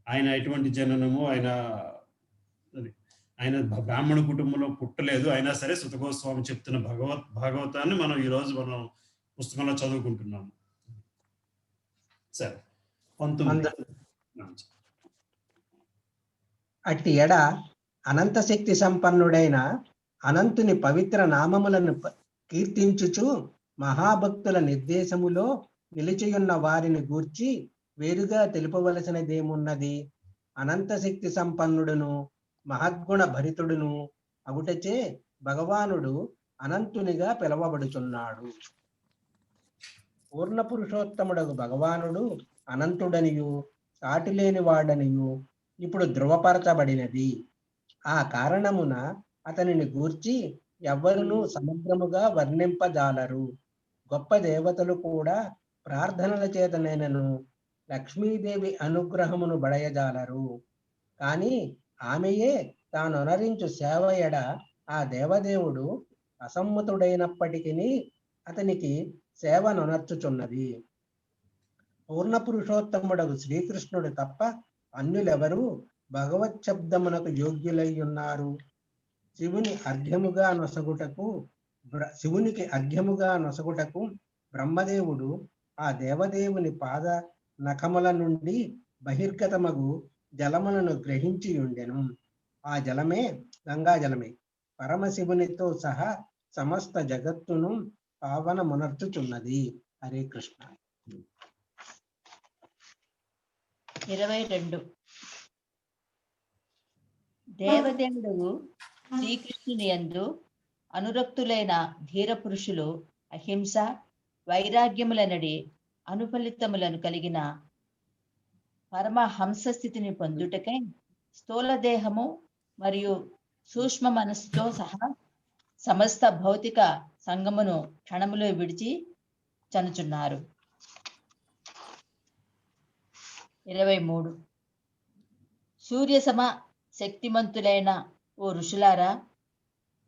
ఆయన ఎటువంటి జననము, ఆయన బ్రాహ్మణ కుటుంబంలో పుట్టలేదు, అయినా సరే సుత గోస్వామి చెప్తున్న భాగవతాన్ని మనం ఈరోజు పుస్తకంలో చదువుకుంటున్నాము. సరే 19. అట్టి ఎడ అనంత శక్తి సంపన్నుడైన అనంతుని పవిత్ర నామములను కీర్తించుచు మహాభక్తుల నిర్దేశములో నిలిచియున్న వారిని గూర్చి వేరుగా తెలుపవలసినదేమున్నది? అనంత శక్తి సంపన్నుడును మహద్గుణ భరితుడును అగుటచే భగవానుడు అనంతునిగా పిలవబడుచున్నాడు. పూర్ణ పురుషోత్తముడగు భగవానుడు అనంతుడనియు సాటిలేని వాడనియు ఇప్పుడు ధృవపరచబడినది. ఆ కారణమున అతనిని గూర్చి ఎవ్వరునూ సమగ్రముగా వర్ణింపజాలరు. గొప్ప దేవతలు కూడా ప్రార్థనల చేతనైనను లక్ష్మీదేవి అనుగ్రహమును బడయజాలరు. కాని ఆమెయే తానొనరించు సేవ ఎడ ఆ దేవదేవుడు అసమ్మతుడైనప్పటికీ అతనికి సేవనొనర్చుచున్నది. పూర్ణ పురుషోత్తముడగు శ్రీకృష్ణుడు తప్ప అన్యులెవరూ భగవత్ శబ్దమునకు యోగ్యులై ఉన్నారు. శివునికి అర్ఘ్యముగా నొసగుటకు బ్రహ్మదేవుడు ఆ దేవదేవుని పాద నఖముల నుండి బహిర్గతమగు జలములను గ్రహించి ఉండెను. ఆ జలమే గంగాజలమే పరమశివునితో సహా సమస్త జగత్తును పావనమునర్చుచున్నది. హరే కృష్ణ. 22. దేవదేవుడు శ్రీకృష్ణుని యందు అనురక్తులైన ధీర పురుషులు అహింస వైరాగ్యములనడి అనుఫలితములను కలిగిన పరమహంస స్థితిని పొందుటకై స్థూల దేహము మరియు సూక్ష్మ మనస్సుతో సహా సమస్త భౌతిక సంగమును క్షణములో విడిచి చనుచున్నారు. 23. సూర్య సమ శక్తిమంతులైన ఓ ఋషులారా,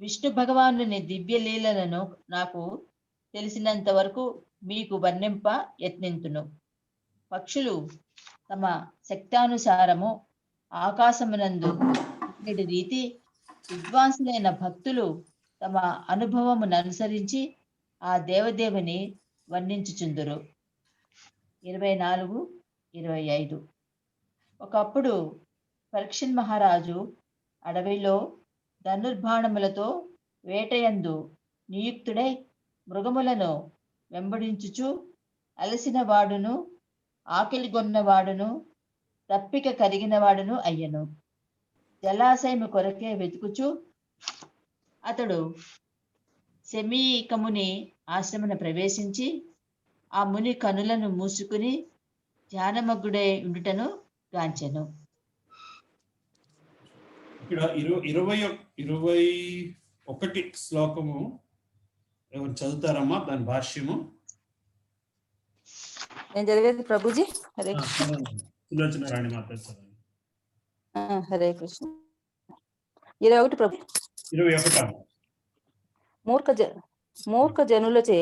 విష్ణు భగవానుని దివ్య లీలలను నాకు తెలిసినంత వరకు మీకు వర్ణింప యత్నింతును. పక్షులు తమ శక్తానుసారము ఆకాశమునందు రీతి విద్వాంసులైన భక్తులు తమ అనుభవమును అనుసరించి ఆ దేవదేవుని వర్ణించుచుందురు. 24, 25. ఒకప్పుడు పరీక్షిత్ మహారాజు అడవిలో ధనుర్బాణములతో వేటయందు నియుక్తుడై మృగములను వెంబడించుచు అలసిన వాడును ఆకలిగొన్నవాడును తప్పిక కలిగిన వాడును అయ్యను. జలాశయము కొరకే వెతుకుచు అతడు శమీకముని ఆశ్రమను ప్రవేశించి ఆ ముని కనులను మూసుకుని ధ్యానమగ్గుడై ఉండుటను గాంచెను. ఇక్కడ 21 శ్లోకము ఎవరు చదువుతారమ్మా? దాని భాష్యము నేను చదివేది ప్రభుజీ. హరే సులోచన రాణి మాట్లాడతారు. హరే కృష్ణ. 21 ప్రభు. 21. మూర్ఖ జనులచే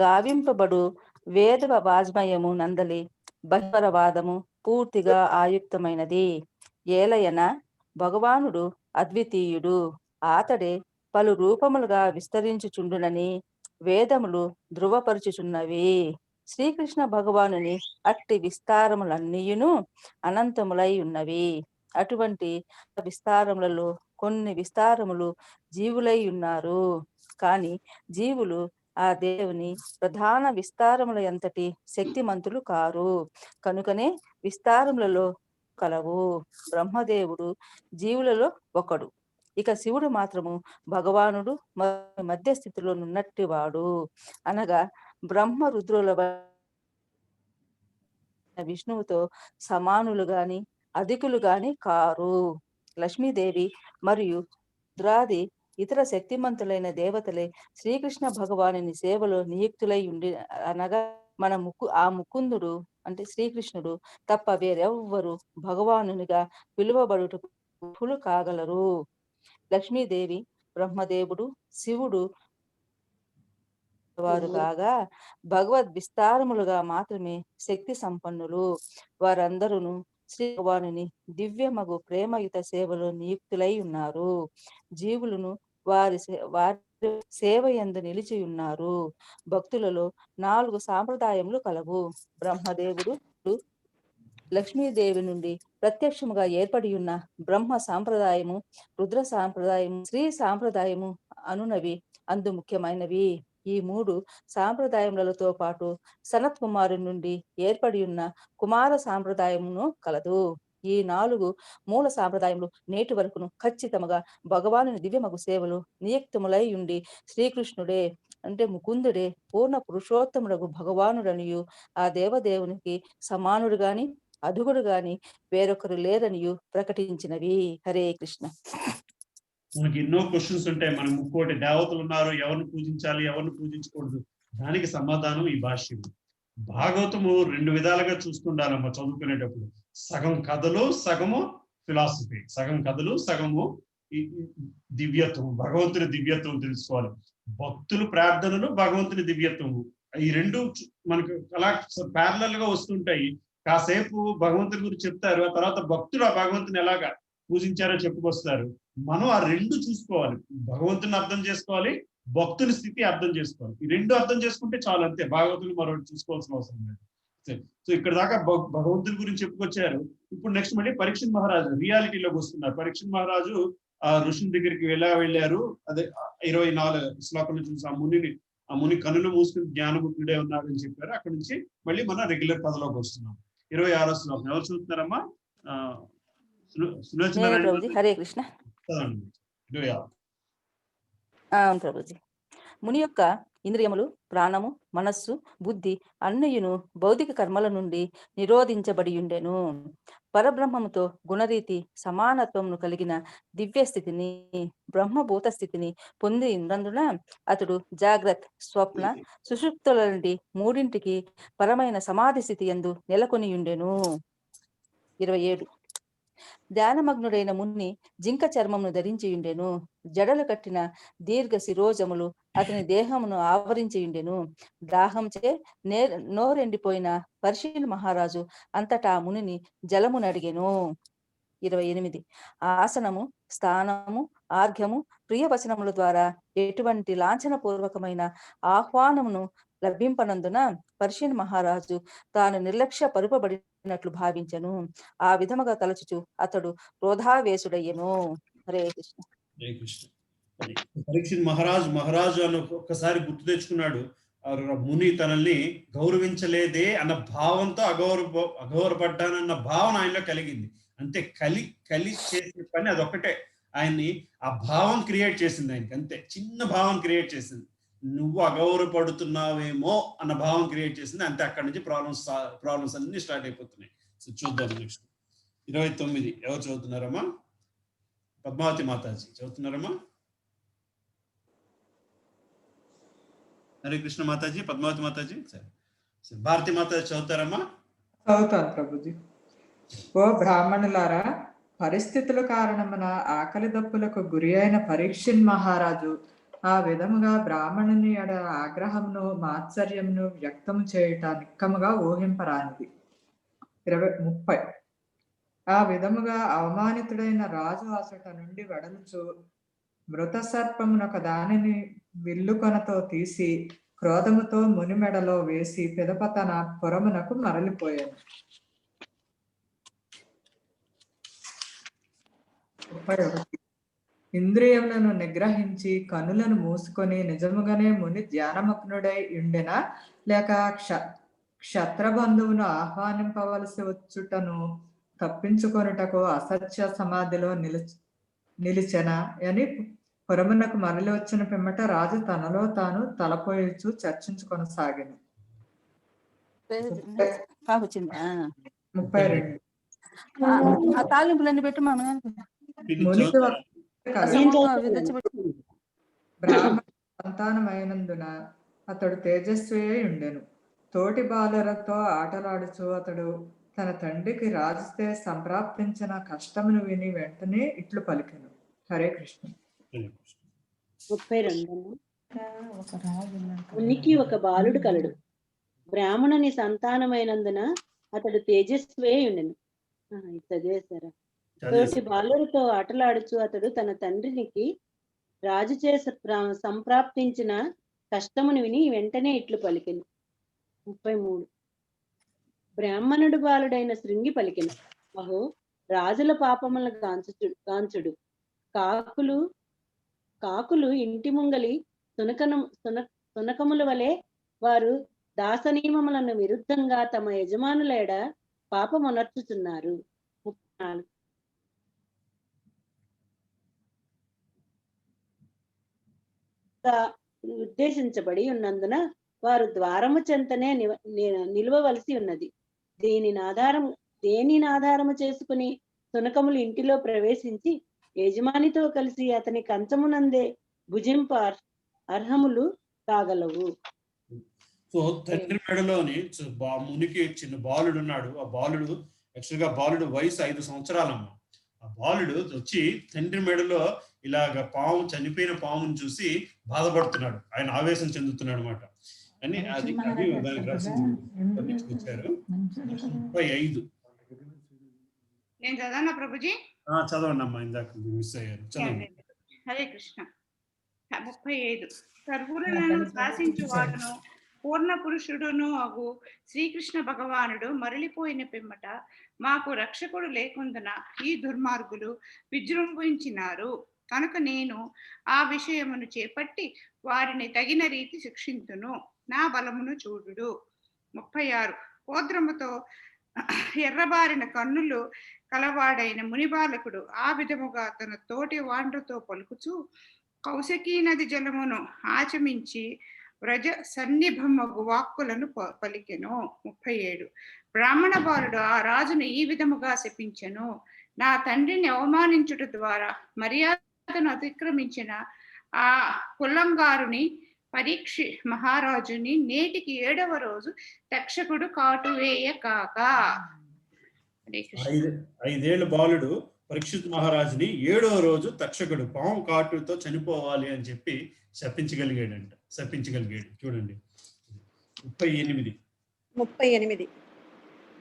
గావింపబడు వేద వాజ్మయము నందలి బహిరవాదము పూర్తిగా ఆయుక్తమైనది. ఏలయన భగవానుడు అద్వితీయుడు, అతడే పలు రూపములుగా విస్తరించుచుండునని వేదములు ధృవపరుచుచున్నవి. శ్రీకృష్ణ భగవానుని అట్టి విస్తారములన్నీయును అనంతములై ఉన్నవి. అటువంటి విస్తారములలో కొన్ని విస్తారములు జీవులై ఉన్నారు. కాని జీవులు ఆ దేవుని ప్రధాన విస్తారముల ఎంతటి శక్తిమంతులు కారు. కనుకనే విస్తారములలో కలవు. బ్రహ్మదేవుడు జీవులలో ఒకడు. ఇక శివుడు మాత్రము భగవానుడు మధ్య స్థితిలో ఉన్నట్టి వాడు. అనగా బ్రహ్మ రుద్రుల విష్ణువుతో సమానులు గాని అధికులు గాని కారు. లక్ష్మీదేవి మరియు రుద్రాది ఇతర శక్తిమంతులైన దేవతలే శ్రీకృష్ణ భగవానుని సేవలో నియుక్తులై ఉండి, అనగా మన ముకుందుడు అంటే శ్రీకృష్ణుడు తప్ప వేరెవ్వరు భగవానునిగా పిలువబడుటకు కాగలరు. లక్ష్మీదేవి, బ్రహ్మదేవుడు, శివుడు వారు కాగా భగవద్ విస్తారములుగా మాత్రమే శక్తి సంపన్నులు. వారందరూ శ్రీ భగవానుని దివ్యమగు ప్రేమయుత సేవలో నియుక్తులై ఉన్నారు. జీవులను వారి సేవ యందు నిలిచి ఉన్నారు. భక్తులలో 4 సాంప్రదాయములు కలవు. బ్రహ్మదేవుడు లక్ష్మీదేవి నుండి ప్రత్యక్షముగా ఏర్పడి ఉన్న బ్రహ్మ సాంప్రదాయము, రుద్ర సాంప్రదాయము, శ్రీ సాంప్రదాయము అనునవి అందు ముఖ్యమైనవి. ఈ 3 సాంప్రదాయములతో పాటు సనత్ కుమారు నుండి ఏర్పడి ఉన్న కుమార సాంప్రదాయమును కలదు. ఈ 4 మూల సాంప్రదాయములు నేటి వరకును ఖచ్చితముగా భగవానుని దివ్యమగు సేవలు నియుక్తములై ఉండి శ్రీకృష్ణుడే అంటే ముకుందుడే పూర్ణ పురుషోత్తముడగు భగవానుడనియు ఆ దేవదేవునికి సమానుడు గాని అధుగుడు గాని వేరొకరు లేరనియు ప్రకటించినవి. హరే కృష్ణ. మనకి ఎన్నో క్వశ్చన్స్ ఉంటాయి. మన ముక్కోటి దేవతలు ఉన్నారు, ఎవరిని పూజించాలి, ఎవరిని పూజించకూడదు, దానికి సమాధానం ఈ భాష్యం. భాగవతము 2 విధాలుగా చూసుకుంటారమ్మ చదువుకునేటప్పుడు. సగం కథలు, సగము ఫిలాసఫీ. సగం కథలు, సగము దివ్యత్వం, భగవంతుని దివ్యత్వం తెలుసుకోవాలి. భక్తులు ప్రార్థనలు, భగవంతుని దివ్యత్వము, ఈ 2 మనకు అలా ప్యారలల్ గా వస్తుంటాయి. కాసేపు భగవంతుని గురించి చెప్తారు, ఆ తర్వాత భక్తులు ఆ భగవంతుని ఎలాగా పూజించారో చెప్పుకొస్తారు. మనం ఆ 2 చూసుకోవాలి. భగవంతుని అర్థం చేసుకోవాలి, భక్తుని స్థితి అర్థం చేసుకోవాలి. ఈ 2 అర్థం చేసుకుంటే చాలు, అంతే. భాగవతులు మరొకటి చూసుకోవాల్సిన అవసరం లేదు. సో ఇక్కడ దాకా భగవంతుని గురించి చెప్పుకొచ్చారు. ఇప్పుడు నెక్స్ట్ మళ్ళీ పరీక్షిత్ మహారాజు రియాలిటీలోకి వస్తున్నారు. పరీక్షిత్ మహారాజు ఆ ఋషుని దగ్గరికి వెళ్ళారు. అదే 24 శ్లోకంలో చూసి ఆ ముని కనులు మూసుకుని జ్ఞానముఖుడే ఉన్నాడు అని చెప్పారు. అక్కడి నుంచి మళ్ళీ మనం రెగ్యులర్ కథలోకి వస్తున్నాం. 26 శ్లోకం ఎవరు చూస్తున్నారమ్మా? హరే కృష్ణ. ప్రభుజీ, ముని యొక్క ఇంద్రియములు, ప్రాణము, మనస్సు, బుద్ధి అన్నయును భౌతిక కర్మల నుండి నిరోధించబడి ఉండెను. పరబ్రహ్మముతో గుణరీతి సమానత్వమును కలిగిన దివ్య స్థితిని, బ్రహ్మభూత స్థితిని పొంది ఉన్నందున అతడు జాగ్రత్త, స్వప్న, సుషుప్తుల నుండి 3 పరమైన సమాధి స్థితి యందు నెలకొని ఉండెను. 27 ధ్యానమగ్నుడైన ముని జింక చర్మమును ధరించి ఉండెను. జడలు కట్టిన దీర్ఘ శిరోజములు అతని దేహమును ఆవరించి ఉండెను. దాహంచే నోరెండిపోయిన పర్షియన్ మహారాజు అంతటా మునిని జలమును అడిగెను. 28 ఆసనము, స్థానము, ఆర్ఘ్యము, ప్రియవచనముల ద్వారా ఎటువంటి లాంఛన పూర్వకమైన ఆహ్వానమును లభింపనందున పర్షియన్ మహారాజు తాను నిర్లక్ష్య పరుపబడినట్లు భావించెను. ఆ విధముగా తలచుచు అతడు క్రోధావేశుడయ్యెను. హరే కృష్ణ. హరే కృష్ణ. పరీక్షిత్ మహారాజు అని ఒక్కసారి గుర్తు తెచ్చుకున్నాడు. ముని తనల్ని గౌరవించలేదే అన్న భావంతో అగౌరవపడ్డానన్న భావన ఆయనలో కలిగింది. అంతే, కలి చేసిన పని అదొక్కటే ఆయన్ని ఆ భావం క్రియేట్ చేసింది. ఆయనకి అంతే, చిన్న భావం క్రియేట్ చేసింది. నువ్వు అగౌరవపడుతున్నావేమో అన్న భావం క్రియేట్ చేసింది. అంతే, అక్కడి నుంచి ప్రాబ్లమ్స్ అన్ని స్టార్ట్ అయిపోతున్నాయి. సో చూద్దాం నెక్స్ట్ 29 ఎవరు చదువుతున్నారమ్మా? పద్మావతి మాతాజీ చదువుతున్నారమ్మా? హరే కృష్ణ మాతాజీ, పద్మావతి మాతాజీ, సరే భారతి మాతాజీ చదువుతారమ్మా? చదువుతాను ప్రభుజీ. ఓ బ్రాహ్మణులారా, పరిస్థితుల కారణమున ఆకలి దప్పులకు గురి అయిన పరీక్షిత్ మహారాజు ఆ విధముగా బ్రాహ్మణుని ఎడ ఆగ్రహమును, మాత్సర్యమును వ్యక్తం చేయుట నిక్కముగా ఊహింపరానిది. 30 ఆ విధముగా అవమానితుడైన రాజు అసట నుండి వెడలుచు మృత సర్పమునొక దానిని విల్లుకొనతో తీసి క్రోధముతో ముని మెడలో వేసి పిదప తన పురమునకు మరలిపోయాను. 31 ఇంద్రియములను నిగ్రహించి కనులను మూసుకొని నిజముగానే ముని ధ్యానమగ్నుడై ఉండెనా, లేక క్షత్రబంధువును ఆహ్వానింపవలసి వచ్చుటను తప్పించుకొనుటకు అసత్య సమాధిలో నిలిచెనా అని పురమునకు మరలి వచ్చిన పిమ్మట రాజు తనలో తాను తలపోయిచు చర్చించుకొనసాగాను. 32 ఆ తాలింపులన్నీ పెట్టి మా మునికి బ్రాహ్మణ సంతానమైనందున అతడు తేజస్వి ఉండెను. తోటి బాలురతో ఆటలాడుచు అతడు తన తండ్రికి రాజుస్తే సంప్రాప్తించిన కష్టమును విని వెంటనే ఇట్లు పలికెను. హరే కృష్ణ. 32 మునికి ఒక బాలుడు కలడు. బ్రాహ్మణుని సంతానమైనందున అతడు తేజస్వే ఉండెను. చదివేశారా? తోటి బాలుడితో ఆటలాడుచు అతడు తన తండ్రికి రాజు చేసి సంప్రాప్తించిన కష్టమును విని వెంటనే ఇట్లు పలికెను. 33 బ్రాహ్మణుడు బాలుడైన శృంగి పలికెను. అహో, రాజుల పాపముల గాంచుడు. కాకులు ఇంటి ముంగలి సునకముల వలె వారు దాసనియమములను విరుద్ధంగా తమ యజమానుల ఎడ పాపమునర్చుచున్నారు. 34 ఉద్దేశించబడి ఉన్నందున వారు ద్వారము చెంతనే నిలవవలసి ఉన్నది. దేనిని ఆధారము చేసుకుని సునకములు ఇంటిలో ప్రవేశించి యజమానితో కలిసి అతని కంచమునందే భుజింప అర్హములు కాగలవు. సో తండ్రి మెడలోని మునికి చిన్న బాలుడు ఉన్నాడు. ఆ బాలుడు యాక్చువల్గా బాలుడు వయసు 5 సంవత్సరాలమ్మ. ఆ బాలుడు వచ్చి తండ్రి మెడలో ఇలాగ చనిపోయిన పామును చూసి బాధపడుతున్నాడు. ఆయన ఆవేశం చెందుతున్నాడు అనమాట. అని అది దానికి రాసించారు. 35 నేను చదవనా ప్రభుజీ? చదవండి అమ్మా, ఇందాక మిస్ అయ్యారు. చదవండి. హరే కృష్ణ. 35 సర్వులను శాసించు వాడును పూర్ణ పురుషుడును అగు శ్రీకృష్ణ భగవానుడు మరలిపోయిన పిమ్మట మాకు రక్షకుడు లేకుందున ఈ దుర్మార్గులు విజృంభించినారు కనుక నేను ఆ విషయమును చేపట్టి వారిని తగిన రీతి శిక్షింతును. నా బలమును చూడుడు. 36 కోద్రముతో ఎర్రబారిన కన్నులు కలవాడైన మునిబాలకుడు ఆ విధముగా తన తోటి వాండ్రతో పలుకుచూ కౌశకీ నది జలమును ఆచమించి వ్రజ సన్నిభమగు వాక్కులను పలికెను. 37 బ్రాహ్మణ బాలుడు ఆ రాజును ఈ విధముగా శపించెను. నా తండ్రిని అవమానించుట ద్వారా మర్యాదను అతిక్రమించిన ఆ కులంగారుని పరీక్షి మహారాజుని నేటికి 7వ రోజు తక్షకుడు కాటువేయ కాక. 5 ఏళ్ల బాలుడు పరీక్షిత్ మహారాజుని 7వ రోజు తక్షకుడు పాము కాటుతో చనిపోవాలి అని చెప్పి శపించగలిగాడు. చూడండి 38.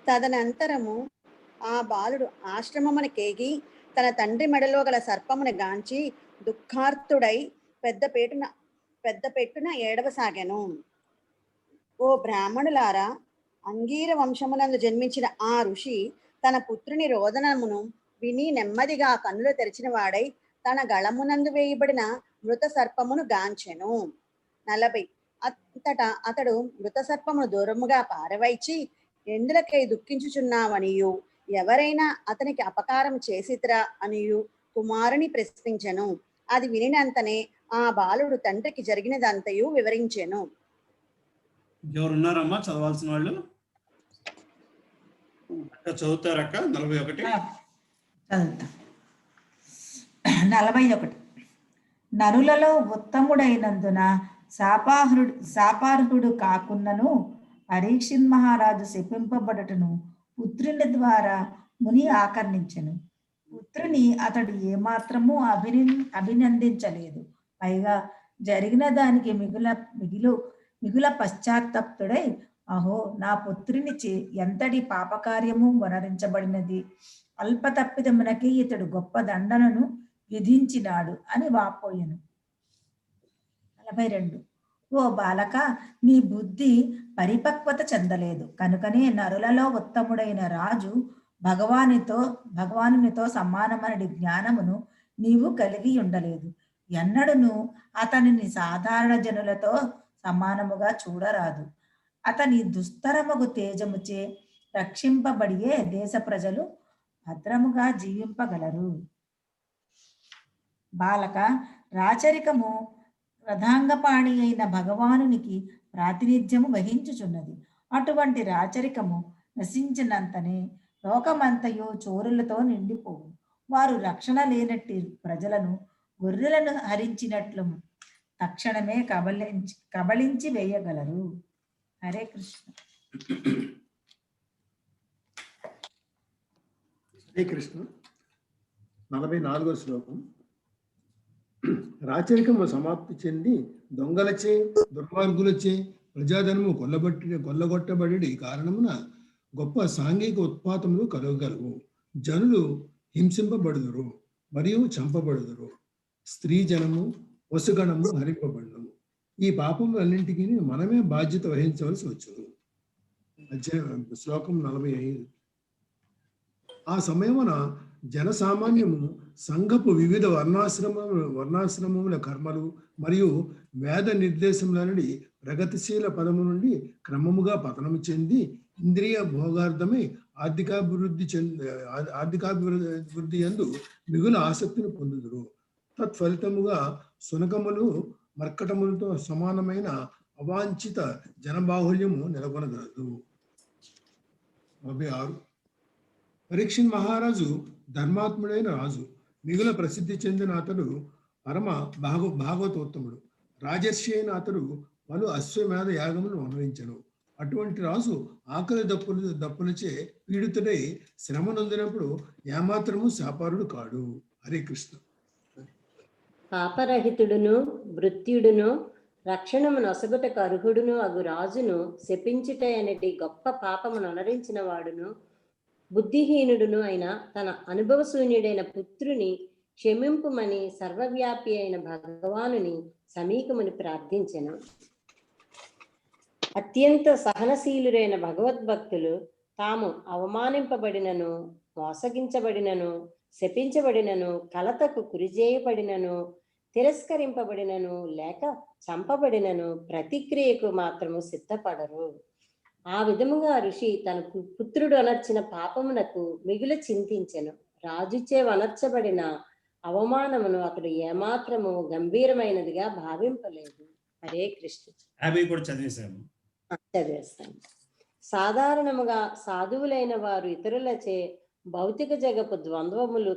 తదనంతరము ఆ బాలుడు ఆశ్రమమున కేగి తన తండ్రి మెడలో గల సర్పమును గాంచి దుఃఖార్తుడై పెద్ద పెట్టున ఏడవసాగాను. ఓ బ్రాహ్మణులారా, అంగీర వంశమునందు జన్మించిన ఆ ఋషి తన పుత్రుని రోదనమును విని నెమ్మదిగా కన్నులు తెరిచిన వాడై తన గళమునందు వేయబడిన మృత సర్పమును గాంచెను. 40 అంతటా అతడు మృత సర్పమును దూరముగా పారవైచి ఎందులకై దుఃఖించుచున్నావనియు ఎవరైనా అతనికి అపకారం చేసిద్రా అనియు కుమారుని ప్రశ్నించెను. అది వినినంతనే ఆ బాలుడు తండ్రికి జరిగినదంతయు వివరించెను. ఎవరున్నారమ్మా చదవాల్సిన వాళ్ళు? చదువుతారక్క 41. 41 నరులలో ఉత్తముడైనందున శాపార్హుడు కాకున్నను పరీక్షిత్ మహారాజు శపింపబడటను పుత్రుని ద్వారా ముని ఆకర్ణించెను. పుత్రుని అతడు ఏమాత్రము అభినందించలేదు. పైగా జరిగిన దానికి మిగుల పశ్చాత్తప్తుడై అహో, నా పుత్రుని ఎంతటి పాపకార్యము వనరించబడినది, అల్పతప్పిదమునకి ఇతడు గొప్ప దండనను విధించినాడు అని వాపోయెను. 42 ఓ బాలక, నీ బుద్ధి పరిపక్వత చెందలేదు కనుకనే నరులలో ఉత్తముడైన రాజు భగవానునితో సమానమైన జ్ఞానమును నీవు కలిగి ఉండలేదు. ఎన్నడూను అతనిని సాధారణ జనులతో సమానముగా చూడరాదు. అతని దుస్తరముగు తేజముచే రక్షింపబడియే దేశ ప్రజలు భద్రముగా జీవింపగలరు. బాలక, రాచరికము రథాంగపాణి అయిన భగవానునికి ప్రాతినిధ్యము వహించుచున్నది. అటువంటి రాచరికము నశించినంతనే లోకమంతయు చోరులతో నిండిపోవు. వారు రక్షణ లేనట్టి ప్రజలను గొర్రెలను హరించినట్లు తక్షణమే కబళించి వేయగలరు. హరే కృష్ణ. హరే కృష్ణ. 44వ శ్లోకం. రాచరికము సమాప్తి చెంది దొంగలచే దుర్మార్గులచే ప్రజాధనము కొల్లగొట్టబడి కారణమున గొప్ప సాంఘిక ఉత్పాతములు కలగగలవు. జనులు హింసింపబడుదురు మరియు చంపబడుదురు. స్త్రీ జనము వసుగణము హరింపబడును. ఈ పాపములన్నింటికి మనమే బాధ్యత వహించవలసి వచ్చును. శ్లోకం 45. ఆ సమయమున జనసామాన్యము సంఘపు వివిధ వర్ణాశ్రమముల కర్మలు మరియు వేద నిర్దేశములనడి ప్రగతిశీల పదము నుండి క్రమముగా పతనము చెంది ఇంద్రియ భోగార్థమై ఆర్థికాభివృద్ధి యందు మిగుల ఆసక్తిని పొందుదురు. తత్ఫలితముగా సునకములు మర్కటములతో సమానమైన అవాంఛిత జనబాహుల్యము నెలకొనగలదు. 46. పరీక్షిత్ మహారాజు ధర్మాత్ముడైన రాజు. మిగుల ప్రసిద్ధి చెందిన అతడు పరమ భాగవతోత్తముడు. రాజర్షి అయిన అతడు పలు అశ్వమేధ యాగములను అనుభవించను. అటువంటి రాజు ఆకలి దప్పులచే పీడితుడై శ్రమ నొందినప్పుడు ఏమాత్రము శాపారుడు కాడు. హరే కృష్ణ. పాపరహితుడును మృత్యుడును రక్షణము నొసగుటకు అర్హుడును అగు రాజును శపించుట అనేది గొప్ప పాపమును అనరించిన వాడును బుద్ధిహీనుడును అయిన తన అనుభవశూన్యుడైన పుత్రుని క్షమింపుమని సర్వవ్యాపి అయిన భగవానుని సమీకముని ప్రార్థించెను. అత్యంత సహనశీలురైన భగవద్భక్తులు తాము అవమానింపబడినను, మోసగించబడినను, శపించబడినను, కలతకు గురిచేయబడినను, తిరస్కరింపబడినను లేక చంపబడినను ప్రతిక్రియకు మాత్రము సిద్ధపడరు. ఆ విధముగా ఋషి తన పుత్రుడు అనర్చిన పాపమునకు మిగుల చింతించెను. రాజుచే వనర్చబడిన అవమానమును అతడు ఏమాత్రము గంభీరమైనదిగా భావింపలేదు. హరే కృష్ణ. చదివేస్తాను. సాధారణముగా సాధువులైన వారు ఇతరులచే భౌతిక జగపు ద్వంద్వములు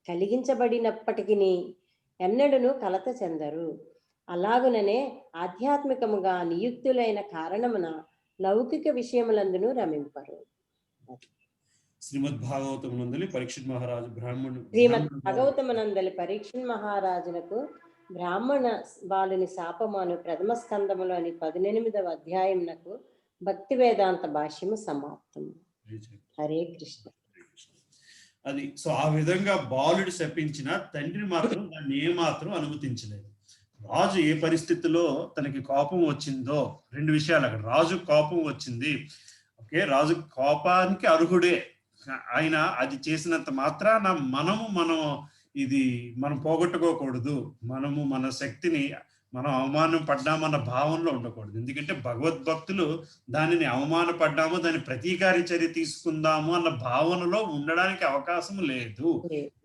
కలిగించబడినప్పటికీ ఎన్నడూను కలత చెందరు. అలాగుననే ఆధ్యాత్మికముగా నియుక్తులైన కారణమున లౌకిక విషయములందును రమింపరు. శ్రీమద్ భాగవతమునందలి పరీక్షిత్ మహారాజు బ్రాహ్మణుడు. శ్రీమద్ భాగవతమునందలి పరీక్షిత్ మహారాజునకు బ్రాహ్మణ బాలుని శాపమాను ప్రథమ స్కందములోని 18వ అధ్యాయమునకు భక్తి వేదాంత భాష్యము సమాప్తము. హరే కృష్ణ. అది సో ఆ విధంగా బాలుడు శపించిన తండ్రి మాత్రం దాన్ని ఏమాత్రం అనుమతించలేదు. రాజు ఏ పరిస్థితిలో తనకి కోపం వచ్చిందో, 2 విషయాలు అక్కడ. రాజు కోపం వచ్చింది, ఓకే, రాజు కోపానికి అర్హుడే. ఆయన అది చేసినంత మాత్రాన మనం పోగొట్టుకోకూడదు. మన శక్తిని మనం అవమానం పడ్డామన్న భావనలో ఉండకూడదు. ఎందుకంటే భగవద్భక్తులు దానిని అవమానపడ్డాము, దాని ప్రతీకార చర్య తీసుకుందాము అన్న భావనలో ఉండడానికి అవకాశం లేదు.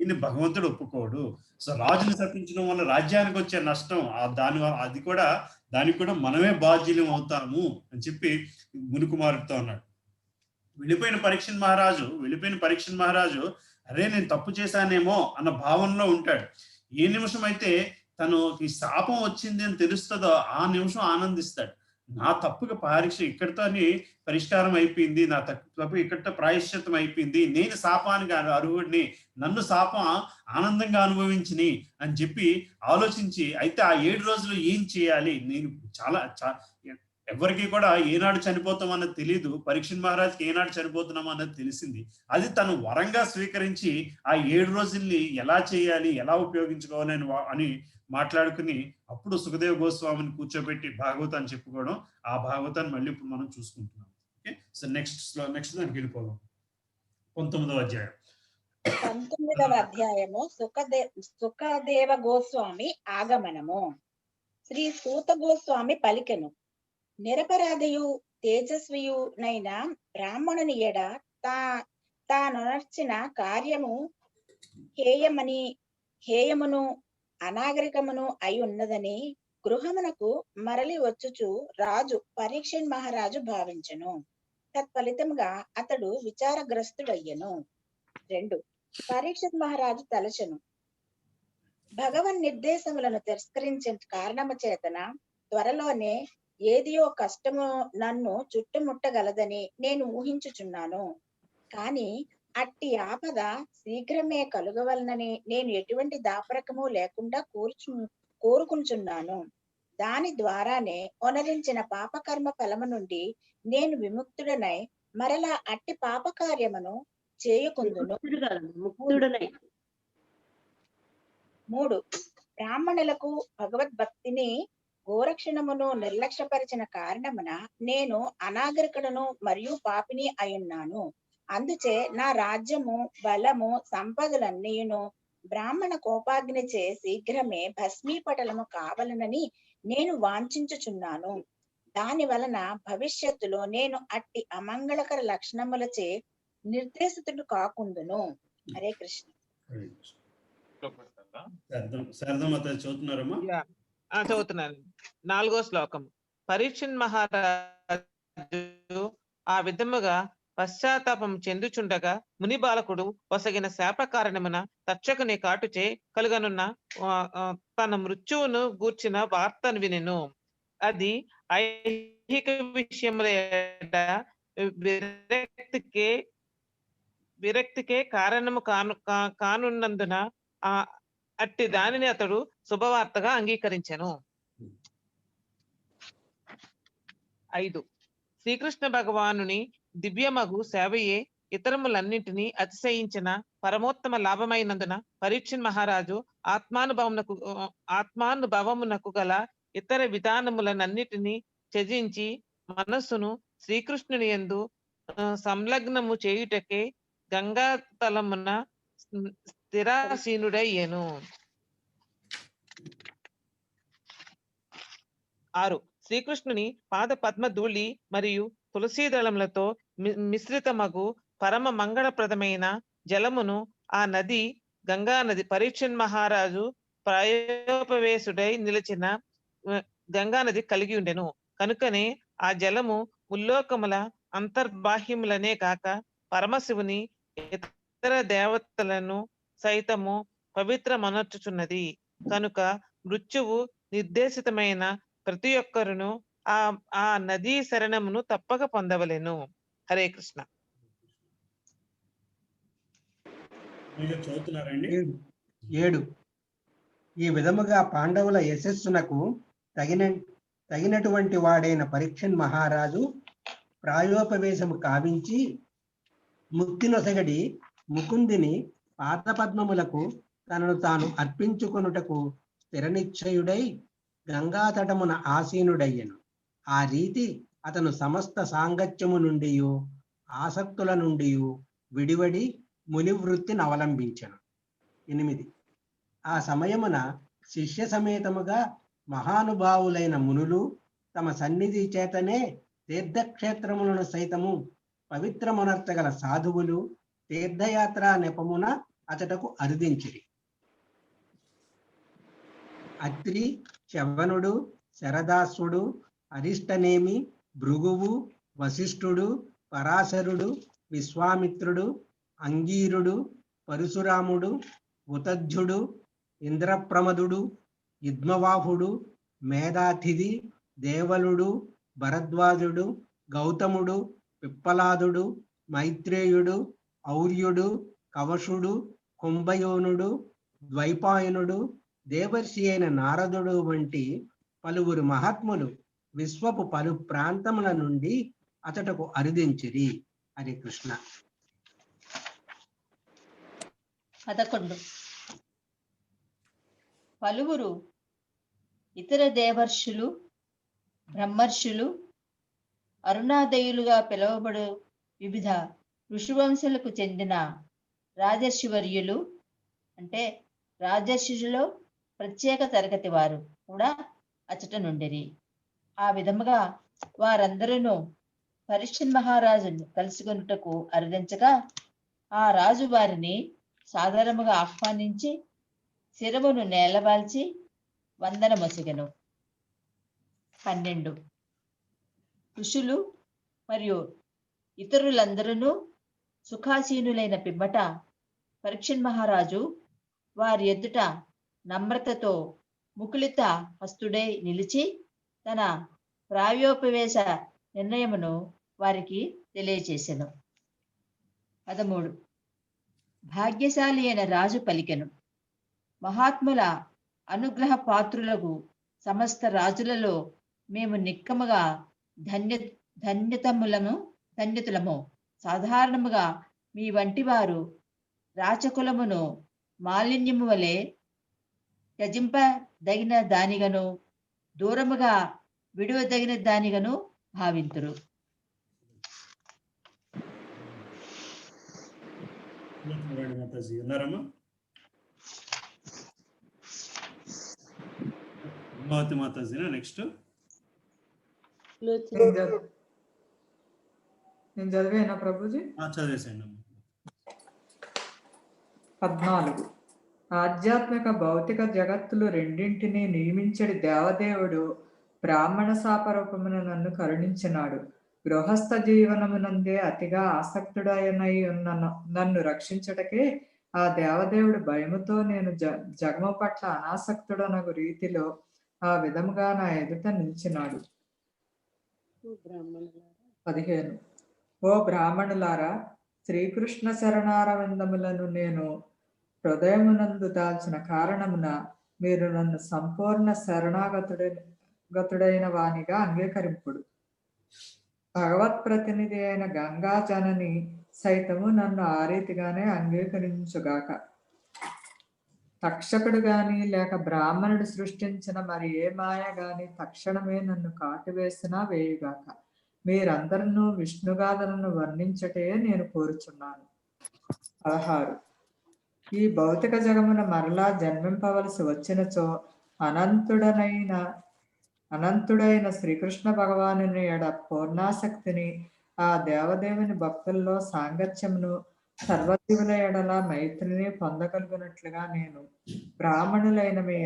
ఇది భగవంతుడు ఒప్పుకోడు. సో రాజుని శపించడం వల్ల రాజ్యానికి వచ్చే నష్టం, దానికి కూడా మనమే బాధ్యులం అవుతాము అని చెప్పి మునికుమారుడితో అన్నాడు. వెళ్ళిపోయిన పరీక్షిత్ మహారాజు అరే నేను తప్పు చేశానేమో అన్న భావనలో ఉంటాడు. ఏ నిమిషం అయితే తను ఈ శాపం వచ్చింది అని తెలుస్తుందో ఆ నిమిషం ఆనందిస్తాడు. నా తప్పుకి ఇక్కడితో పరిష్కారం అయిపోయింది, నా తప్పు ఇక్కడితో ప్రాయశ్చిత్తం అయిపోయింది, నేను శాపానికి అర్హుడిని, నన్ను శాపం ఆనందంగా అనుభవించిని అని చెప్పి ఆలోచించి, అయితే ఆ 7 రోజులు ఏం చేయాలి, నేను ఎవరికి కూడా ఏనాడు చనిపోతాం అన్నది తెలియదు. పరీక్షిత్ మహారాజ్కి ఏనాడు చనిపోతున్నాం అన్నది తెలిసింది. అది తను వరంగా స్వీకరించి ఆ 7 రోజుల్ని ఎలా చేయాలి, ఎలా ఉపయోగించుకోవాలి అని మాట్లాడుకుని అప్పుడు సుఖదేవ గోస్వామిని కూర్చోబెట్టి భాగవతాన్ని చెప్పుకోవడం. ఆ భాగవతాన్ని మళ్ళీ ఇప్పుడు మనం చూసుకుంటున్నాం. ఓకే, సో నెక్స్ట్ దానికి వెళ్ళిపోదాం. 19వ అధ్యాయం. 19వ అధ్యాయము సుఖదేవ గోస్వామి ఆగమనము. శ్రీ సూత గోస్వామి పలికెను, నిరపరాధియు తేజస్వియునైన బ్రాహ్మణుని ఎడ తానొనర్చిన కార్యము హేయమును అనాగరికమును అయి ఉన్నదని గృహమునకు మరలి వచ్చుచు రాజు పరీక్షణ్ మహారాజు భావించెను. తత్ఫలితముగా అతడు విచారగ్రస్తుడయ్యను. 2. పరీక్షిత్ మహారాజు తలచెను, భగవన్ నిర్దేశములను తిరస్కరించిన కారణము చేతన త్వరలోనే ఏదియో కష్టము నన్ను చుట్టుముట్టగలదని నేను ఊహించుచున్నాను. కాని అట్టి ఆపద శీఘ్రమే కలుగవలనని నేను ఎటువంటి దాపరకము లేకుండా కోరుకుంటున్నాను. దాని ద్వారానే ఒనరించిన పాపకర్మ ఫలము నుండి నేను విముక్తుడనై మరలా అట్టి పాపకార్యమును చేయకుందును. 3. బ్రాహ్మణులకు భగవద్భక్తిని గోరక్షణమును నిర్లక్ష్యపరిచిన కారణమున నేను అనాగరికుడను మరియు పాపిని అయ్యున్నాను. అందుచే నా రాజ్యము, బలము, సంపదలన్నీయును బ్రాహ్మణ కోపాగ్ని చే శీఘ్రమే భస్మీపటలము కావాలనని నేను వాంఛించుచున్నాను. దాని వలన భవిష్యత్తులో నేను అట్టి అమంగళకర లక్షణములచే నిర్దేశితుడు కాకుందును. హరే కృష్ణ. చదువుతున్నాను. 4వ శ్లోకం. పరీక్షణ్ మహారాజు ఆ విధముగా పశ్చాత్తాపం చెందుచుండగా ముని బాలకుడు వసగిన శాప కారణమున తక్షకుని కాటుచే కలుగనున్న తన మృత్యువును గూర్చిన వార్తను వినెను. అది ఐహిక విషయముల విరక్తికే కారణము కానున్నందున అట్టి దానిని అతడు శుభవార్తగా అంగీకరించెను. 5. శ్రీకృష్ణ భగవానుని దివ్యమగు సేవయే ఇతరములన్నింటినీ అతిశయించిన పరమోత్తమ లాభమైనందున పరీక్షణ్ మహారాజు ఆత్మానుభవమునకు గల ఇతర విధానములనన్నిటినీ త్యజించి మనస్సును శ్రీకృష్ణుని యందు సంలగ్నము చేయుటకే గంగా తలమున స్థిరాసీనుడయ్యెను. 6. శ్రీకృష్ణుని పాద పద్మ ధూళి మరియు తులసీదళములతో మిశ్రితమగు పరమ మంగళప్రదమైన జలమును ఆ నది, గంగా నది పరీక్షణ్ మహారాజు ప్రాయోపవేశుడై నిలిచిన గంగా నది కలిగి ఉండెను. కనుకనే ఆ జలము ముల్లోకముల అంతర్బాహ్యములనే కాక పరమశివుని ఇతర దేవతలను సైతము పవిత్రమనర్చుచున్నది. కనుక మృత్యువు నిర్దేశితమైన ప్రతి ఒక్కరును ఆ నదీ శరణమును తప్పక పొందవలెను. హరే కృష్ణ. 7. ఈ విధముగా పాండవుల యశస్సునకు తగినటువంటి వాడైన పరీక్షణ్ మహారాజు ప్రాయోపవేశము కావించి ముక్తినొసగడి ముకుందిని పాదపద్మములకు తనను తాను అర్పించుకొనుటకు స్థిరనిశ్చయుడై గంగాతటమున ఆసీనుడయ్యను. ఆ రీతి అతను సమస్త సాంగత్యము నుండి ఆసక్తుల నుండి విడివడి మునివృత్తిని అవలంబించెను. 8. ఆ సమయమున శిష్య సమేతముగా మహానుభావులైన మునులు తమ సన్నిధి చేతనే తీర్థక్షేత్రములను సైతము పవిత్రమునర్చగల సాధువులు తీర్థయాత్ర నెపమున అతటకు అరుదించిరి. అత్రి, శవనుడు, శరదాసుడు, అరిష్టనేమి, భృగువు, వశిష్ఠుడు, పరాశరుడు, విశ్వామిత్రుడు, అంగీరుడు, పరశురాముడు, ఉతధ్యుడు, ఇంద్రప్రమదుడు, యుద్మవాహుడు, మేధాతిథి, దేవలుడు, భరద్వాజుడు, గౌతముడు, పిప్పలాదుడు, మైత్రేయుడు, ఔర్యుడు, కవశుడు, కుంభయోనుడు, ద్వైపాయనుడు, దేవర్షి అయిన నారదుడు వంటి పలువురు మహాత్ములు విశ్వపు పలు ప్రాంతముల నుండి అతటకు అరుదించిరి. హరే కృష్ణ. 11. పలువురు ఇతర దేవర్షులు, బ్రహ్మర్షులు, అరుణాదయులుగా పిలువబడు వివిధ ఋషివంశులకు చెందిన రాజర్షివర్యులు అంటే రాజర్షులలో ప్రత్యేక తరగతి వారు కూడా అచ్చట నుండిరి. ఆ విధముగా వారందరూ పరీక్షిత్ మహారాజును కలుసుకొనుటకు అరుదించగా ఆ రాజు వారిని సాదరముగా ఆహ్వానించి శిరమును నేలవాల్చి వందనమొసగెను. 12 ఋషులు మరియు ఇతరులందరూ సుఖాసీనులైన పిమ్మట పరీక్షిత్ మహారాజు వారి ఎదుట నమ్రతతో ముకులిత హస్తుడై నిలిచి తన ప్రాయోపవేశ నిర్ణయమును వారికి తెలియచేసెను. 13 భాగ్యశాలి అయిన రాజు పలికెను, మహాత్ముల అనుగ్రహ పాత్రులకు సమస్త రాజులలో మేము నిక్కముగా ధన్యతులము. సాధారణముగా మీ వంటి వారు రాచకులమును మాలిన్యము వలె త్యజింపదగిన దానిగను దూరముగా విడువదగిన దానిగను భావింతురు. ఉన్నారమ్మా? ఉమావతి మాతాజీనా నెక్స్ట్? నేను చదివేనా ప్రభుజీ? చదివేసేయండి. 14 ఆధ్యాత్మిక భౌతిక జగత్తులు రెండింటినీ నియమించడి దేవదేవుడు బ్రాహ్మణ శాపరూపమున నన్ను కరుణించినాడు. గృహస్థ జీవనమునందే అతిగా ఆసక్తుడైనై ఉన్న నన్ను రక్షించుటకే ఆ దేవదేవుడు భయముతో నేను జగము పట్ల అనాసక్తుడనగు రీతిలో ఆ విధముగా నా ఎదుట నిలిచినాడు. 15 ఓ బ్రాహ్మణులారా, శ్రీకృష్ణ శరణారవిందములను నేను హృదయమునందు దాల్చిన కారణమున మీరు నన్ను సంపూర్ణ శరణాగతుడైన వానిగా అంగీకరింపుడు. భగవత్ ప్రతినిధి అయిన గంగా జనని సైతము నన్ను ఆ రీతిగానే అంగీకరించుగాక. తక్షకుడు గాని లేక బ్రాహ్మణుడు సృష్టించిన మరి ఏ మాయ గాని తక్షణమే నన్ను కాటువేసినా వేయుగాక. మీరందరూ విష్ణుగాథలను వర్ణించటే నేను కోరుచున్నాను. 16 ఈ భౌతిక జగమున మరలా జన్మింపవలసి వచ్చినచో అనంతుడైన శ్రీకృష్ణ భగవానుని ఎడ పూర్ణాసక్తిని, ఆ దేవదేవుని భక్తుల్లో సాంగత్యమును, సర్వజీవుల ఎడల మైత్రిని పొందగలుగునట్లుగా నేను బ్రాహ్మణులైన మీ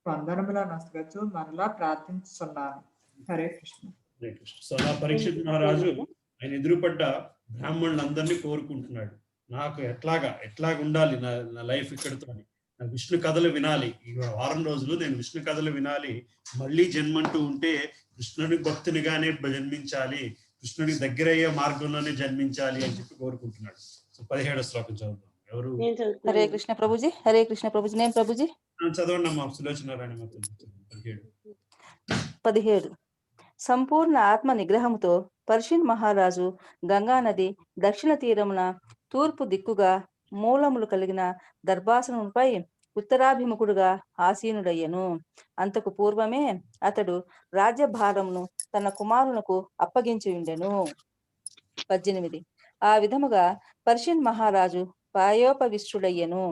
వందనముల నొసగచ్చు మరలా ప్రార్థించుతున్నాను. హరే కృష్ణ. హరే కృష్ణ. సో అలా పరీక్షిత్ మహారాజు ఆయన ఎదురుపడ్డ బ్రాహ్మణులందరినీ కోరుకుంటున్నాడు. నాకు ఎట్లాగా ఉండాలి నా లైఫ్ ఇక్కడితో, నా విష్ణు కథలు వినాలి, ఈ వారం రోజులు నేను విష్ణు కథలు వినాలి, మళ్ళీ జన్మంటూ ఉంటే కృష్ణుడి భక్తునిగానే జన్మించాలి, కృష్ణుడికి దగ్గరయ్యే మార్గంలోనే జన్మించాలి అని చెప్పి కోరుకుంటున్నాడు. సో 17వ శ్లోకం చదువుతాం. ఎవరు? హరే కృష్ణ ప్రభుజీ. హరే కృష్ణ ప్రభుజీ. నేను ప్రభుజీ చదవండి అమ్మా. సులోచన రాణి. 17 సంపూర్ణ ఆత్మ నిగ్రహముతో పరీక్షిత్ మహారాజు గంగా నది దక్షిణ తీరమున తూర్పు దిక్కుగా మూలములు కలిగిన దర్భాసనంపై ఉత్తరాభిముఖుడుగా ఆసీనుడయ్యను. అంతకు పూర్వమే అతడు రాజ్యభారమును తన కుమారునకు అప్పగించి ఉండెను. 18 ఆ విధముగా పరీక్షిత్ మహారాజు ప్రాయోపవిష్టుడయ్యను.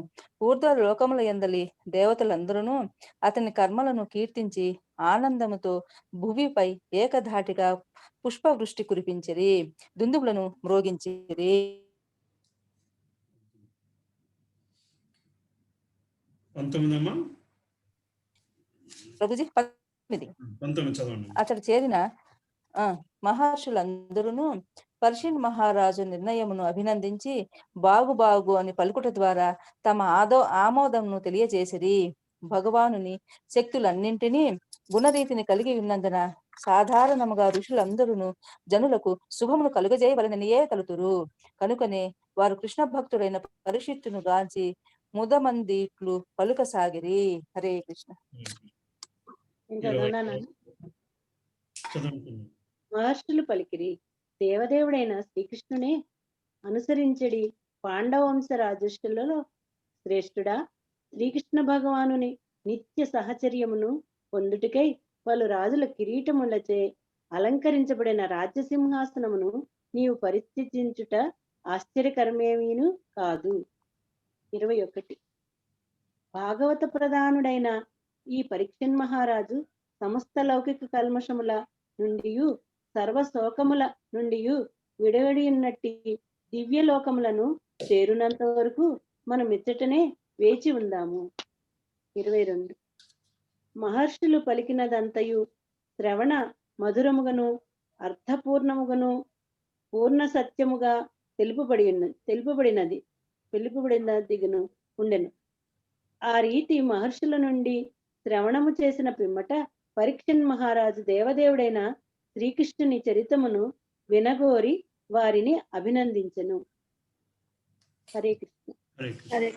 ఊర్ధ్వ లోకముల యందలి దేవతలందరూ అతని కర్మలను కీర్తించి ఆనందముతో భువిపై ఏకధాటిగా పుష్పవృష్టి కురిపించిరి, దుందుబులను మ్రోగించిరి. 19 ప్రభుజీ 19 చదవండి. అతడు చేరిన మహర్షులందరూ పరీక్షిత్ మహారాజు నిర్ణయమును అభినందించి బాగు అని పలుకుట ద్వారా తమ ఆమోదమును తెలియజేసిరి. భగవానుని శక్తులన్నింటినీ గుణరీతిని కలిగి ఉన్నందున సాధారణముగా ఋషులందరూ జనులకు శుభమును కలుగజేయవలననియే తలుతురు. కనుకనే వారు కృష్ణ భక్తుడైన పరీక్షిత్తును గాంచి ముదమందిట్లు పలుకసాగిరి. హరే కృష్ణ. మహర్షులు పలికిరి, దేవదేవుడైన శ్రీకృష్ణునే అనుసరించడి పాండవంశ రాజర్షులలో శ్రేష్ఠుడా, శ్రీకృష్ణ భగవానుని నిత్య సహచర్యమును పొందుటకై పలు రాజుల కిరీటములచే అలంకరించబడిన రాజ్యసింహాసనమును నీవు పరిత్యజించుట ఆశ్చర్యకరమేమీను కాదు. 21 భాగవత ప్రధానుడైన ఈ పరీక్షన్ మహారాజు సమస్త లౌకిక కల్మషముల నుండి సర్వ శోకముల నుండి విడవడి ఉన్నట్టి దివ్య లోకములను చేరునంత వరకు మనం ఇచ్చటనే వేచి ఉందాము. 22 మహర్షులు పలికినదంతయు శ్రవణ మధురముగను అర్థపూర్ణముగను పూర్ణ సత్యముగా తెలుపబడినదిగును ఉండెను. ఆ రీతి మహర్షుల నుండి శ్రవణము చేసిన పిమ్మట పరీక్షన్ మహారాజు దేవదేవుడైన శ్రీకృష్ణుని చరితమును వినగోరి వారిని అభినందించెను. హరే కృష్ణ. హరే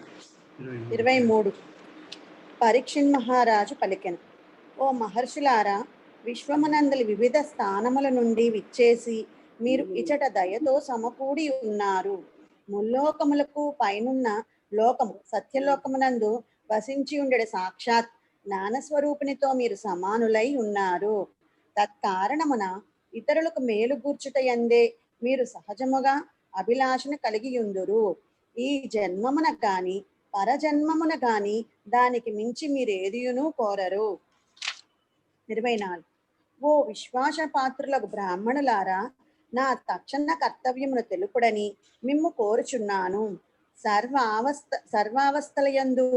23 పరీక్షన్ మహారాజు పలికెను. ఓ మహర్షులారా, విశ్వమునందలి వివిధ స్థానముల నుండి విచ్చేసి మీరు ఇచట దయతో సమకూడి ఉన్నారు. ముల్లోకములకు పైనున్న లోకము సత్యలోకమునందు వసించి ఉండెడు సాక్షాత్ జ్ఞానస్వరూపినితో మీరు సమానులై ఉన్నారు. తత్కారణమున ఇతరులకు మేలు గూర్చుటయందే మీరు సహజముగా అభిలాషణ కలిగి ఉందురు. ఈ జన్మమున గాని పరజన్మమున గాని దానికి మించి మీరేదియును కోరరు. 24 ఓ విశ్వాస పాత్రులకు బ్రాహ్మణులారా, నా తక్షణ కర్తవ్యమును తెలుపుడని మిమ్ము కోరుచున్నాను. సర్వావస్థలయందు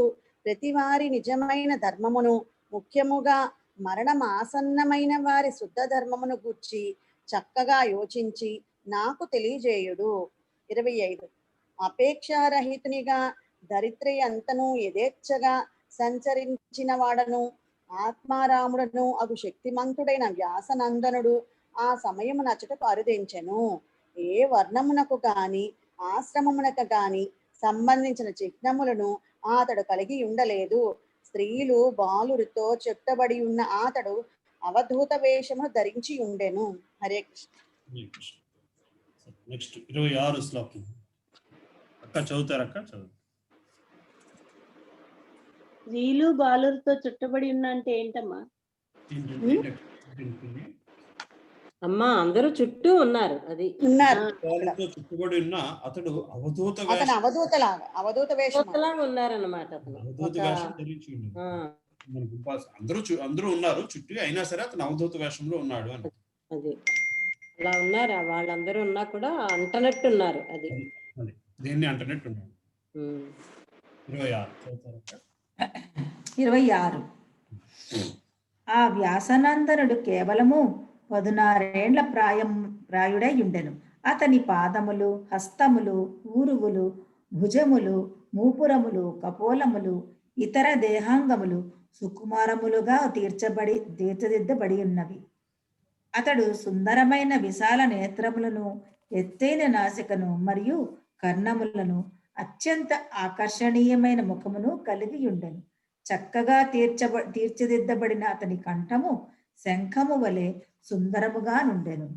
ప్రతివారి నిజమైన ధర్మమును, ముఖ్యముగా మరణమాసన్నమైన వారి శుద్ధ ధర్మమును గూర్చి చక్కగా యోచించి నాకు తెలియజేయుడు. 25 అపేక్షారహితునిగా దరిద్రి అంతను యథేచ్ఛగా సంచరించిన వాడను ఆత్మారాముడను అగు శక్తిమంతుడైన వ్యాసనందనుడు ఆ సమయము నచ్చటకు అరుదించెను. ఏ వర్ణమునకు గాని ఆశ్రమమునకు గాని సంబంధించిన చిహ్నములను అతడు కలిగి ఉండలేదు. స్త్రీలు బాలురితో చుట్టబడి ఉన్న అతడు అవధూత వేషమును ధరించి ఉండెను. హరే కృష్ణ. నెక్స్ట్ 26 శ్లోకం. అక్క చదువుతారక్క? చదువు. స్త్రీలు బాలులతో చుట్టబడి ఉన్న అంటే ఏంటమ్మా? అమ్మా అందరూ చుట్టూ ఉన్నారు. అది చుట్టుబడి ఉన్న అతడు అవధూత వేషంలాగా ఉన్నారన్నమాట. అవధూత వేషం ధరించి అందరూ ఉన్నారు చుట్టూ, అయినా సరే అతను అవధూత వేషంలో ఉన్నాడు అని. అది అలా ఉన్నారు. వాళ్ళందరూ ఉన్నా కూడా అంటనట్టు ఉన్నారు. అది దేన్ని అంటనట్టు ఉన్నాడు. 26 ఆ వ్యాసనందనుడు కేవలము 16 ప్రాయుడై ఉండెను. అతని పాదములు, హస్తములు, ఊరువులు, భుజములు, మూపురములు, కపోలములు, ఇతర దేహాంగములు సుకుమారములుగా తీర్చిదిద్దబడి ఉన్నవి. అతడు సుందరమైన విశాల నేత్రములను, ఎత్తైన నాసికను మరియు కర్ణములను, అత్యంత ఆకర్షణీయమైన ముఖమును కలిగి ఉండెను. చక్కగా తీర్చిదిద్దబడిన అతని కంఠము శంఖము వలె సుందరముగా నుండెను.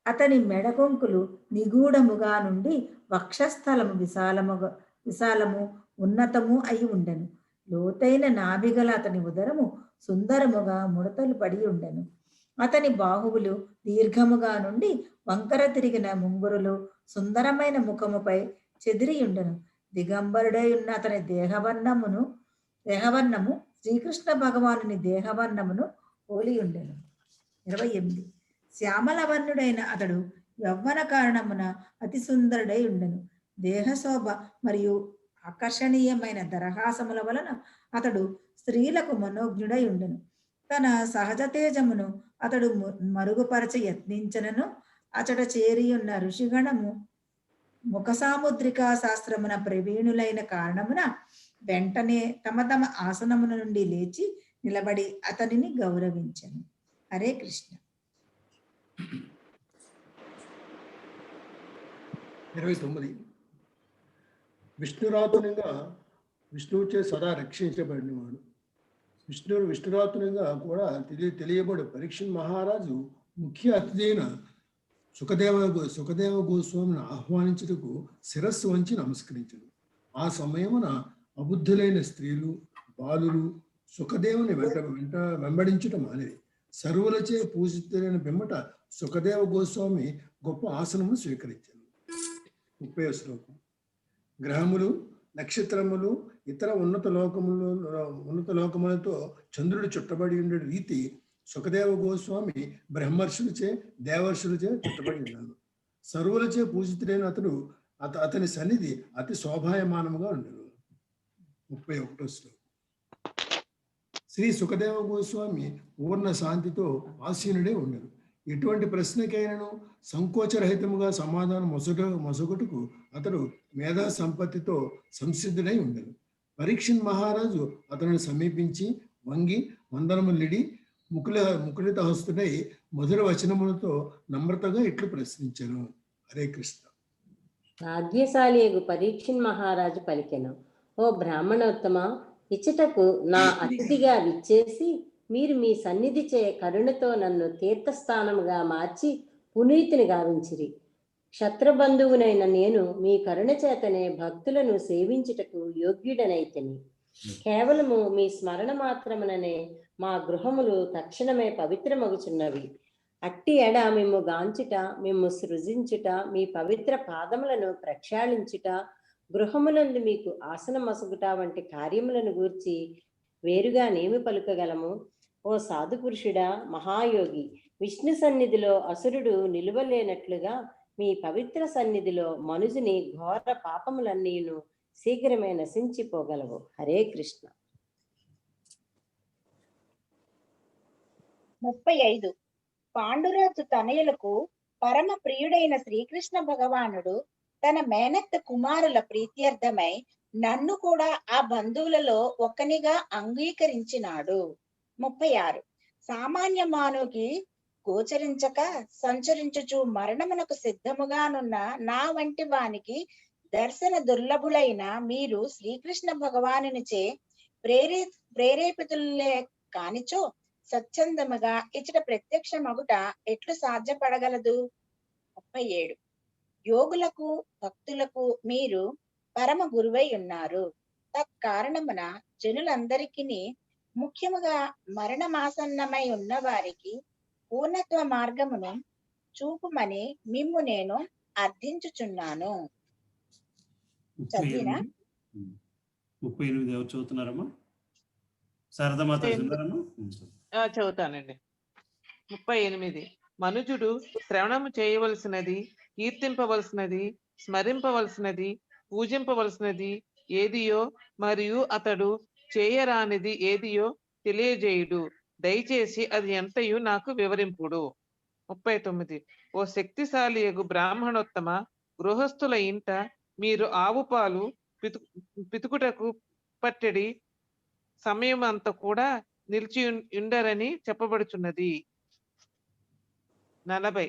అతని మెడకొంకులు నిగూఢముగా నుండి వక్షస్థలము విశాలము ఉన్నతము అయి ఉండెను. లోతైన నాభిగల అతని ఉదరము సుందరముగా ముడతలు పడి ఉండెను. అతని బాహువులు దీర్ఘముగా నుండి వంకర తిరిగిన ముంగురులు సుందరమైన ముఖముపై చెదిరి ఉండెను. దిగంబరుడై ఉన్న అతని దేహవర్ణము శ్రీకృష్ణ భగవానుని దేహవర్ణమును పోలి ఉండెను. 28 శ్యామలవర్ణుడైన అతడు యవ్వన కారణమున అతి సుందరుడై ఉండెను. దేహశోభ మరియు ఆకర్షణీయమైన దరహాసముల వలన అతడు స్త్రీలకు మనోజ్ఞుడై ఉండెను. తన సహజ తేజమును అతడు మరుగుపరచ యత్నించనను అతడ చేరియున్న ఋషిగణము ముఖ సాముద్రికా శాస్త్రమున ప్రవీణులైన కారణమున వెంటనే తమ తమ ఆసనమున నుండి లేచి నిలబడి అతనిని గౌరవించెను. హరే కృష్ణ. 29 విష్ణురాతునిగా విష్ణువుచే సదా రక్షించబడినవాడు. విష్ణురాతునిగా కూడా తెలియబడు పరీక్షన్ మహారాజు ముఖ్య అతిథైన సుఖదేవ గోస్వామిని ఆహ్వానించుటకు శిరస్సు వంచి నమస్కరించడు. ఆ సమయమున అబుద్ధులైన స్త్రీలు, బాలురు సుఖదేవుని వెంబడించుట మానేది. సర్వులచే పూజితులైన పిమ్మట సుఖదేవ గోస్వామి గొప్ప ఆసనమును స్వీకరించారు. 30వ శ్లోకం. గ్రహములు, నక్షత్రములు, ఇతర ఉన్నత లోకములతో చంద్రుడు చుట్టబడి ఉండే రీతి సుఖదేవ గోస్వామి బ్రహ్మర్షులచే దేవర్షులచే చుట్టబడి ఉన్నాడు. సర్వులచే పూజితుడైన అతని సన్నిధి అతి శోభాయమానముగా ఉండను. 31వ శ్లోకం. శ్రీ సుఖదేవ గోస్వామి పూర్ణ శాంతితో ఆసీనుడే ఉండరు. ఎటువంటి ప్రశ్నకైనను సంకోచరహితముగా సమాధానం మొసగుటకు అతడు మేధా సంపత్తితో సంసిద్ధుడై ఉండరు. పరీక్షిత్ మహారాజు అతనిని సమీపించి వంగి వందనములిడి ముకులిత హస్తుడై మధుర వచనములతో నమ్రతగా ఇట్లు ప్రశ్నించను. హరే కృష్ణ. భాగ్యశాలియగు పరీక్షిత్ మహారాజు పలికెను, ఓ బ్రాహ్మణోత్తమ, ఇచ్చటకు నా అతిథిగా విచ్చేసి మీరు మీ సన్నిధి చే కరుణతో నన్ను తీర్థస్థానముగా మార్చి పునీతిని గావించిరి. క్షత్రబంధువునైన నేను మీ కరుణ చేతనే భక్తులను సేవించుటకు యోగ్యుడనైతిని. కేవలము మీ స్మరణ మాత్రముననే మా గృహములు తక్షణమే పవిత్రమగుచున్నవి. అట్టి ఎడ మేము గాంచుట, మేము సృజించుట, మీ పవిత్ర పాదములను ప్రక్షాళించుట, గృహమునందు మీకు ఆసనమసగుట వంటి కార్యములను గూర్చి వేరుగా నేమి పలుకగలము? ఓ సాధు పురుషుడా, మహాయోగి, విష్ణు సన్నిధిలో అసురుడు నిలువలేనట్లుగా మీ పవిత్ర సన్నిధిలో మనుజుని ఘోర పాపములన్నీను శీఘ్రమే నశించిపోగలవు. హరే కృష్ణ. 35. పాండురాజు తనయులకు పరమ ప్రియుడైన శ్రీకృష్ణ భగవానుడు తన మేనత్త కుమారుల ప్రీత్యర్థమై నన్ను కూడా ఆ బంధువులలో ఒకనిగా అంగీకరించినాడు. 36. సామాన్య మానవుకి గోచరించక సంచరించుచు మరణమునకు సిద్ధముగానున్న నా వంటి వానికి దర్శన దుర్లభులైన మీరు శ్రీకృష్ణ భగవానునిచే ప్రేరేపితులే కానిచో స్వచ్ఛందముగా ఇచ్చట ప్రత్యక్షమగుట ఎట్లు సాధ్యపడగలదు? 37. యోగులకు భక్తులకు మీరు పరమ గురువై ఉన్నారు. తత్కారణమున జనులందరికీ, ముఖ్యముగా మరణమాసన్నమై ఉన్న వారికి పూర్ణత్వ మార్గమును చూపుమని మిమ్ము నేను అర్థించుచున్నాను. చదివినా? 38 ఎవరు చదువుతున్నారమ్మా? శారదమాత చదువుతానండి. 38. మనుజుడు శ్రవణము చేయవలసినది, కీర్తింపవలసినది, స్మరింపవలసినది, పూజింపవలసినది ఏదియో మరియు అతడు చేయరానిది ఏదియో తెలియజేయుడు. దయచేసి అది ఎంతయు నాకు వివరింపుడు. 39. ఓ శక్తిశాలియగు బ్రాహ్మణోత్తమ, గృహస్థుల ఇంట మీరు ఆవు పాలు పితుకుటకు పట్టెడి సమయం అంతా కూడా నిలిచి ఉండరని చెప్పబడుచున్నది. 40.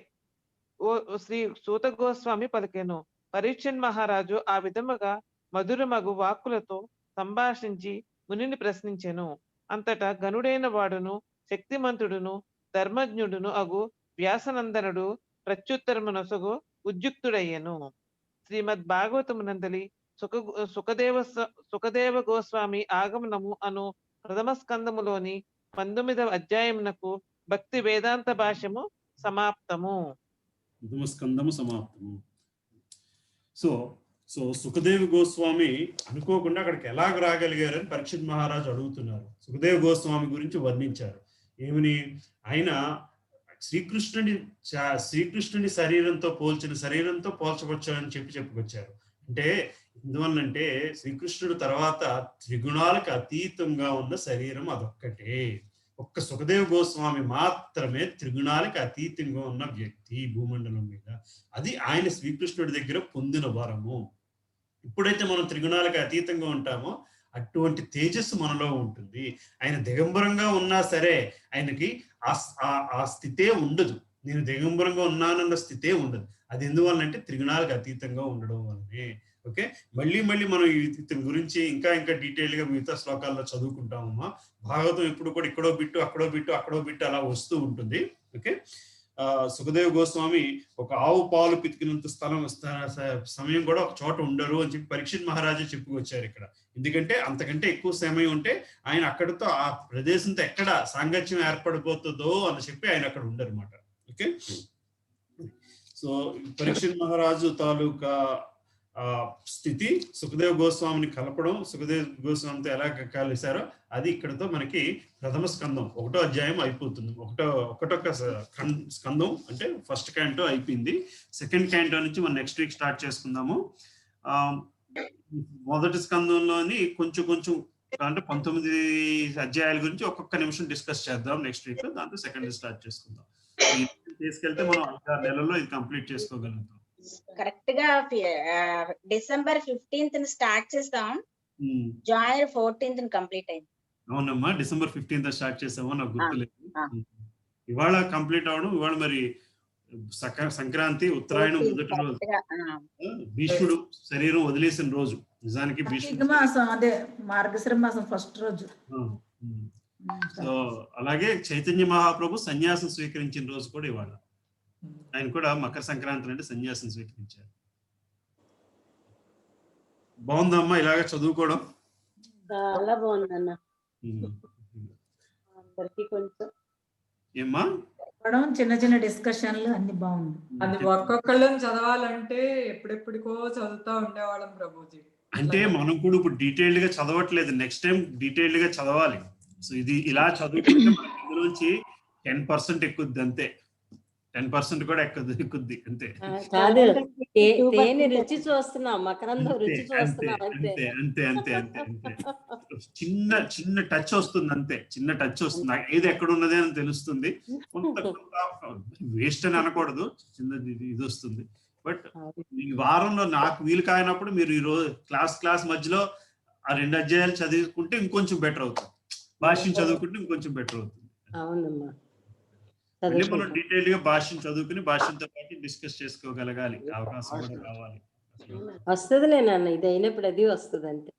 ఓ శ్రీ సూత గోస్వామి పలికెను, పరీక్షిత్ మహారాజు ఆ విధముగా మధురమగు వాక్కులతో సంభాషించి మునిని ప్రశ్నించెను. అంతటా గనుడైన వాడును శక్తిమంతుడును ధర్మజ్ఞుడును అగు వ్యాసనందనుడు ప్రత్యుత్తరమునొసగు ఉద్యుక్తుడయ్యను. శ్రీమద్ భాగవతమునందలి సుఖదేవ గోస్వామి ఆగమనము అను ప్రథమ స్కందములోని 19వ అధ్యాయమునకు భక్తి వేదాంత భాష్యము సమాప్తము. సో సుఖదేవ్ గోస్వామి అనుకోకుండా అక్కడికి ఎలాగ రాగలిగారని పరీక్షిత్ మహారాజు అడుగుతున్నారు. సుఖదేవ్ గోస్వామి గురించి వర్ణించారు. ఏమని? ఆయన శ్రీకృష్ణుని శరీరంతో పోల్చవచ్చారని చెప్పుకొచ్చారు. అంటే ఎందువల్లంటే శ్రీకృష్ణుడు తర్వాత త్రిగుణాలకు అతీతంగా ఉన్న శరీరం అదొక్కటే. ఒక్క సుఖదేవ్ గోస్వామి మాత్రమే త్రిగుణాలకు అతీతంగా ఉన్న వ్యక్తి భూమండలం మీద. అది ఆయన శ్రీకృష్ణుడి దగ్గర పొందిన వరము. ఎప్పుడైతే మనం త్రిగుణాలకు అతీతంగా ఉంటామో అటువంటి తేజస్సు మనలో ఉంటుంది. ఆయన దిగంబరంగా ఉన్నా సరే ఆయనకి ఆ స్థితే ఉండదు. నేను దిగంబరంగా ఉన్నానన్న స్థితే ఉండదు. అది ఎందువల్లంటే త్రిగుణాలకు అతీతంగా ఉండడం వల్లనే. ఓకే, మళ్ళీ మనం ఇతని గురించి ఇంకా డీటెయిల్ గా మిగతా శ్లోకాల్లో చదువుకుంటామమ్మా. భాగవతం ఇప్పుడు కూడా ఇక్కడో బిట్టు అలా వస్తూ ఉంటుంది. ఓకే, సుఖదేవ్ గోస్వామి ఒక ఆవు పాలు పితికినంత సమయం కూడా ఒక చోట ఉండరు అని చెప్పి పరీక్షిత్ మహారాజు చెప్పుకొచ్చారు ఇక్కడ. ఎందుకంటే అంతకంటే ఎక్కువ సమయం ఉంటే ఆయన అక్కడితో ఆ ప్రదేశంతో ఎక్కడ సాంగత్యం ఏర్పడిపోతుందో అని చెప్పి ఆయన అక్కడ ఉండరు అన్నమాట. ఓకే, సో పరీక్షిత్ మహారాజు తాలూకా స్థితి సుఖదేవ్ గోస్వామిని కలపడం, సుఖదేవ్ గోస్వామితో ఎలా కలిశారో అది ఇక్కడతో మనకి ప్రథమ స్కందం 1వ అధ్యాయం అయిపోతుంది. ఒకటొక స్కందం అంటే ఫస్ట్ క్యాంటో అయిపోయింది. సెకండ్ క్యాంటో నుంచి మనం నెక్స్ట్ వీక్ స్టార్ట్ చేసుకుందాము. మొదటి స్కందంలోని కొంచెం అంటే 19 అధ్యాయాల గురించి ఒక్కొక్క నిమిషం డిస్కస్ చేద్దాం నెక్స్ట్ వీక్. దాంతో సెకండ్ స్టార్ట్ చేసుకుందాం. తీసుకెళ్తే మనం 6 నెలల్లో ఇది కంప్లీట్ చేసుకోగలుగుతాం. కరెక్ట్ గా December 15th స్టార్ట్ చేస్తాం. January 14th కంప్లీట్ అయింది. అవునమ్మా, December 15th స్టార్ట్ చేసామో నాకు గుర్తులేదు. ఇవాళ కంప్లీట్ అవడం, ఇవాళ మరి సంక్రాంతి ఉత్తరాయణం మొదటి రోజు, భీష్ముడు శరీరం వదిలేసిన రోజు. నిజానికి భీష్ముడు మాసం అదే మార్గశిర మాసం ఫస్ట్ రోజు. సో అలాగే చైతన్య మహాప్రభు సన్యాసం స్వీకరించిన రోజు కూడా ఇవాళ. ఆయన కూడా మకర సంక్రాంతి అంటే సన్యాసం స్వీకరించారు. బాగుందమ్మా ఇలాగ చదువుకోవడం? చాలా బాగుందన్న. అందరికి కొంచెం ఏమ్మా చిన్న డిస్కషన్లు అన్ని బాగుంది. అది ఒక్కొక్కళ్ళని చదవాలంటే ఎప్పుడెప్పుడికో చదువుతా ఉండేవాళ్ళం ప్రభుజీ. అంటే మనం కూడా ఇప్పుడు డీటెయిల్డ్ గా చదవట్లేదు, నెక్స్ట్ టైం డీటెయిల్డ్ గా చదవాలి. సో ఇది ఇలా చదువుకుంటే మనకి ఇందులోంచి 10% ఎక్కుద్ది అంతే. 10% కూడా ఎక్కుద్ది అంతే. కాదు, తేనె రుచి చూస్తున్నాం, మకరందం రుచి చూస్తున్నాం అంతే. అంతే అంతే అంతే అంతే చిన్న టచ్ వస్తుంది అంతే. చిన్న టచ్ వస్తుంది, ఏది ఎక్కడ ఉన్నది అని తెలుస్తుంది. కొంత వేస్ట్ అని అనకూడదు, చిన్నది ఇది వస్తుంది. బట్ ఈ వారంలో నాకు వీలు కానప్పుడు మీరు ఈ రోజు క్లాస్ మధ్యలో ఆ 2 అధ్యాయాలు చదువుకుంటే ఇంకొంచెం బెటర్ అవుతుంది. భాష్యం చదువుకుంటే ఇంకొంచెం బెటర్ అవుతుంది. అవునమ్మా, మళ్ళీ మనం డీటెయిల్ గా భాష్యం చదువుకుని భాష్యంతో పాటు డిస్కస్ చేసుకోగలగాలి. అవకాశం కూడా కావాలి. వస్తుందిలే నాన్న, ఇది అయినప్పుడు అది వస్తుంది అంతే.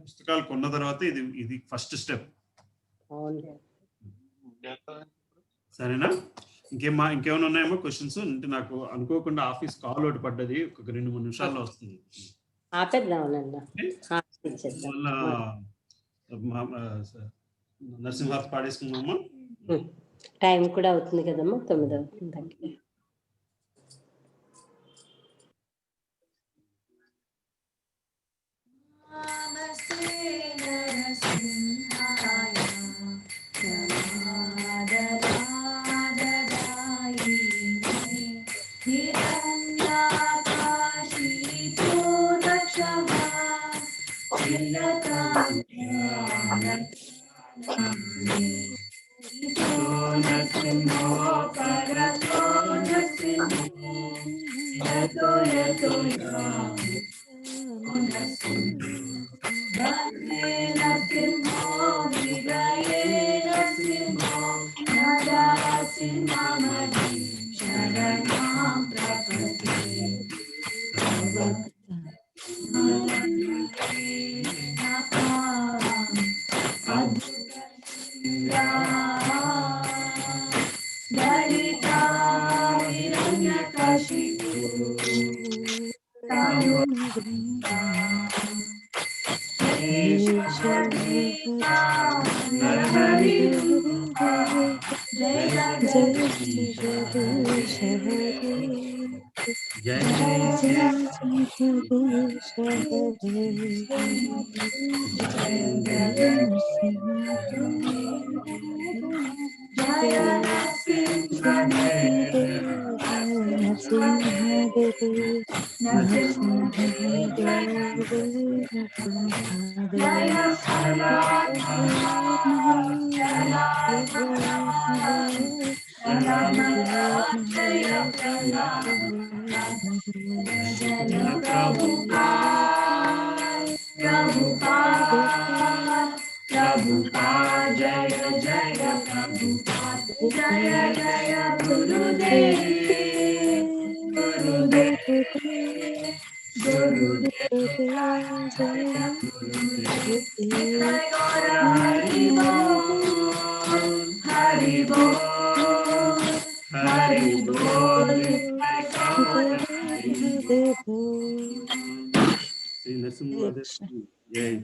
పుస్తకాలు కొన్న తర్వాత ఇది ఫస్ట్ స్టెప్. సరేనా? ఇంకేమైనా ఉన్నాయేమో క్వశ్చన్స్? అంటే నాకు అనుకోకుండా ఆఫీస్ కాల్ ఒకటి పడ్డది, ఒక 2-3 నిమిషాల్లో వస్తుంది. నరసింహార్తి పాడేసుకుందామా? టైం కూడా అవుతుంది కదమ్మా, 9 అవుతుంది.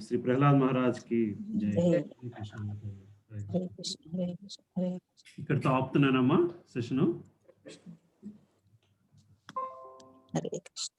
శ్రీ ప్రహ్లాద్ మహారాజ్ కి జై. ఇక్కడతో ఆపుతున్నానమ్మా సెషన్. హరే కృష్ణ.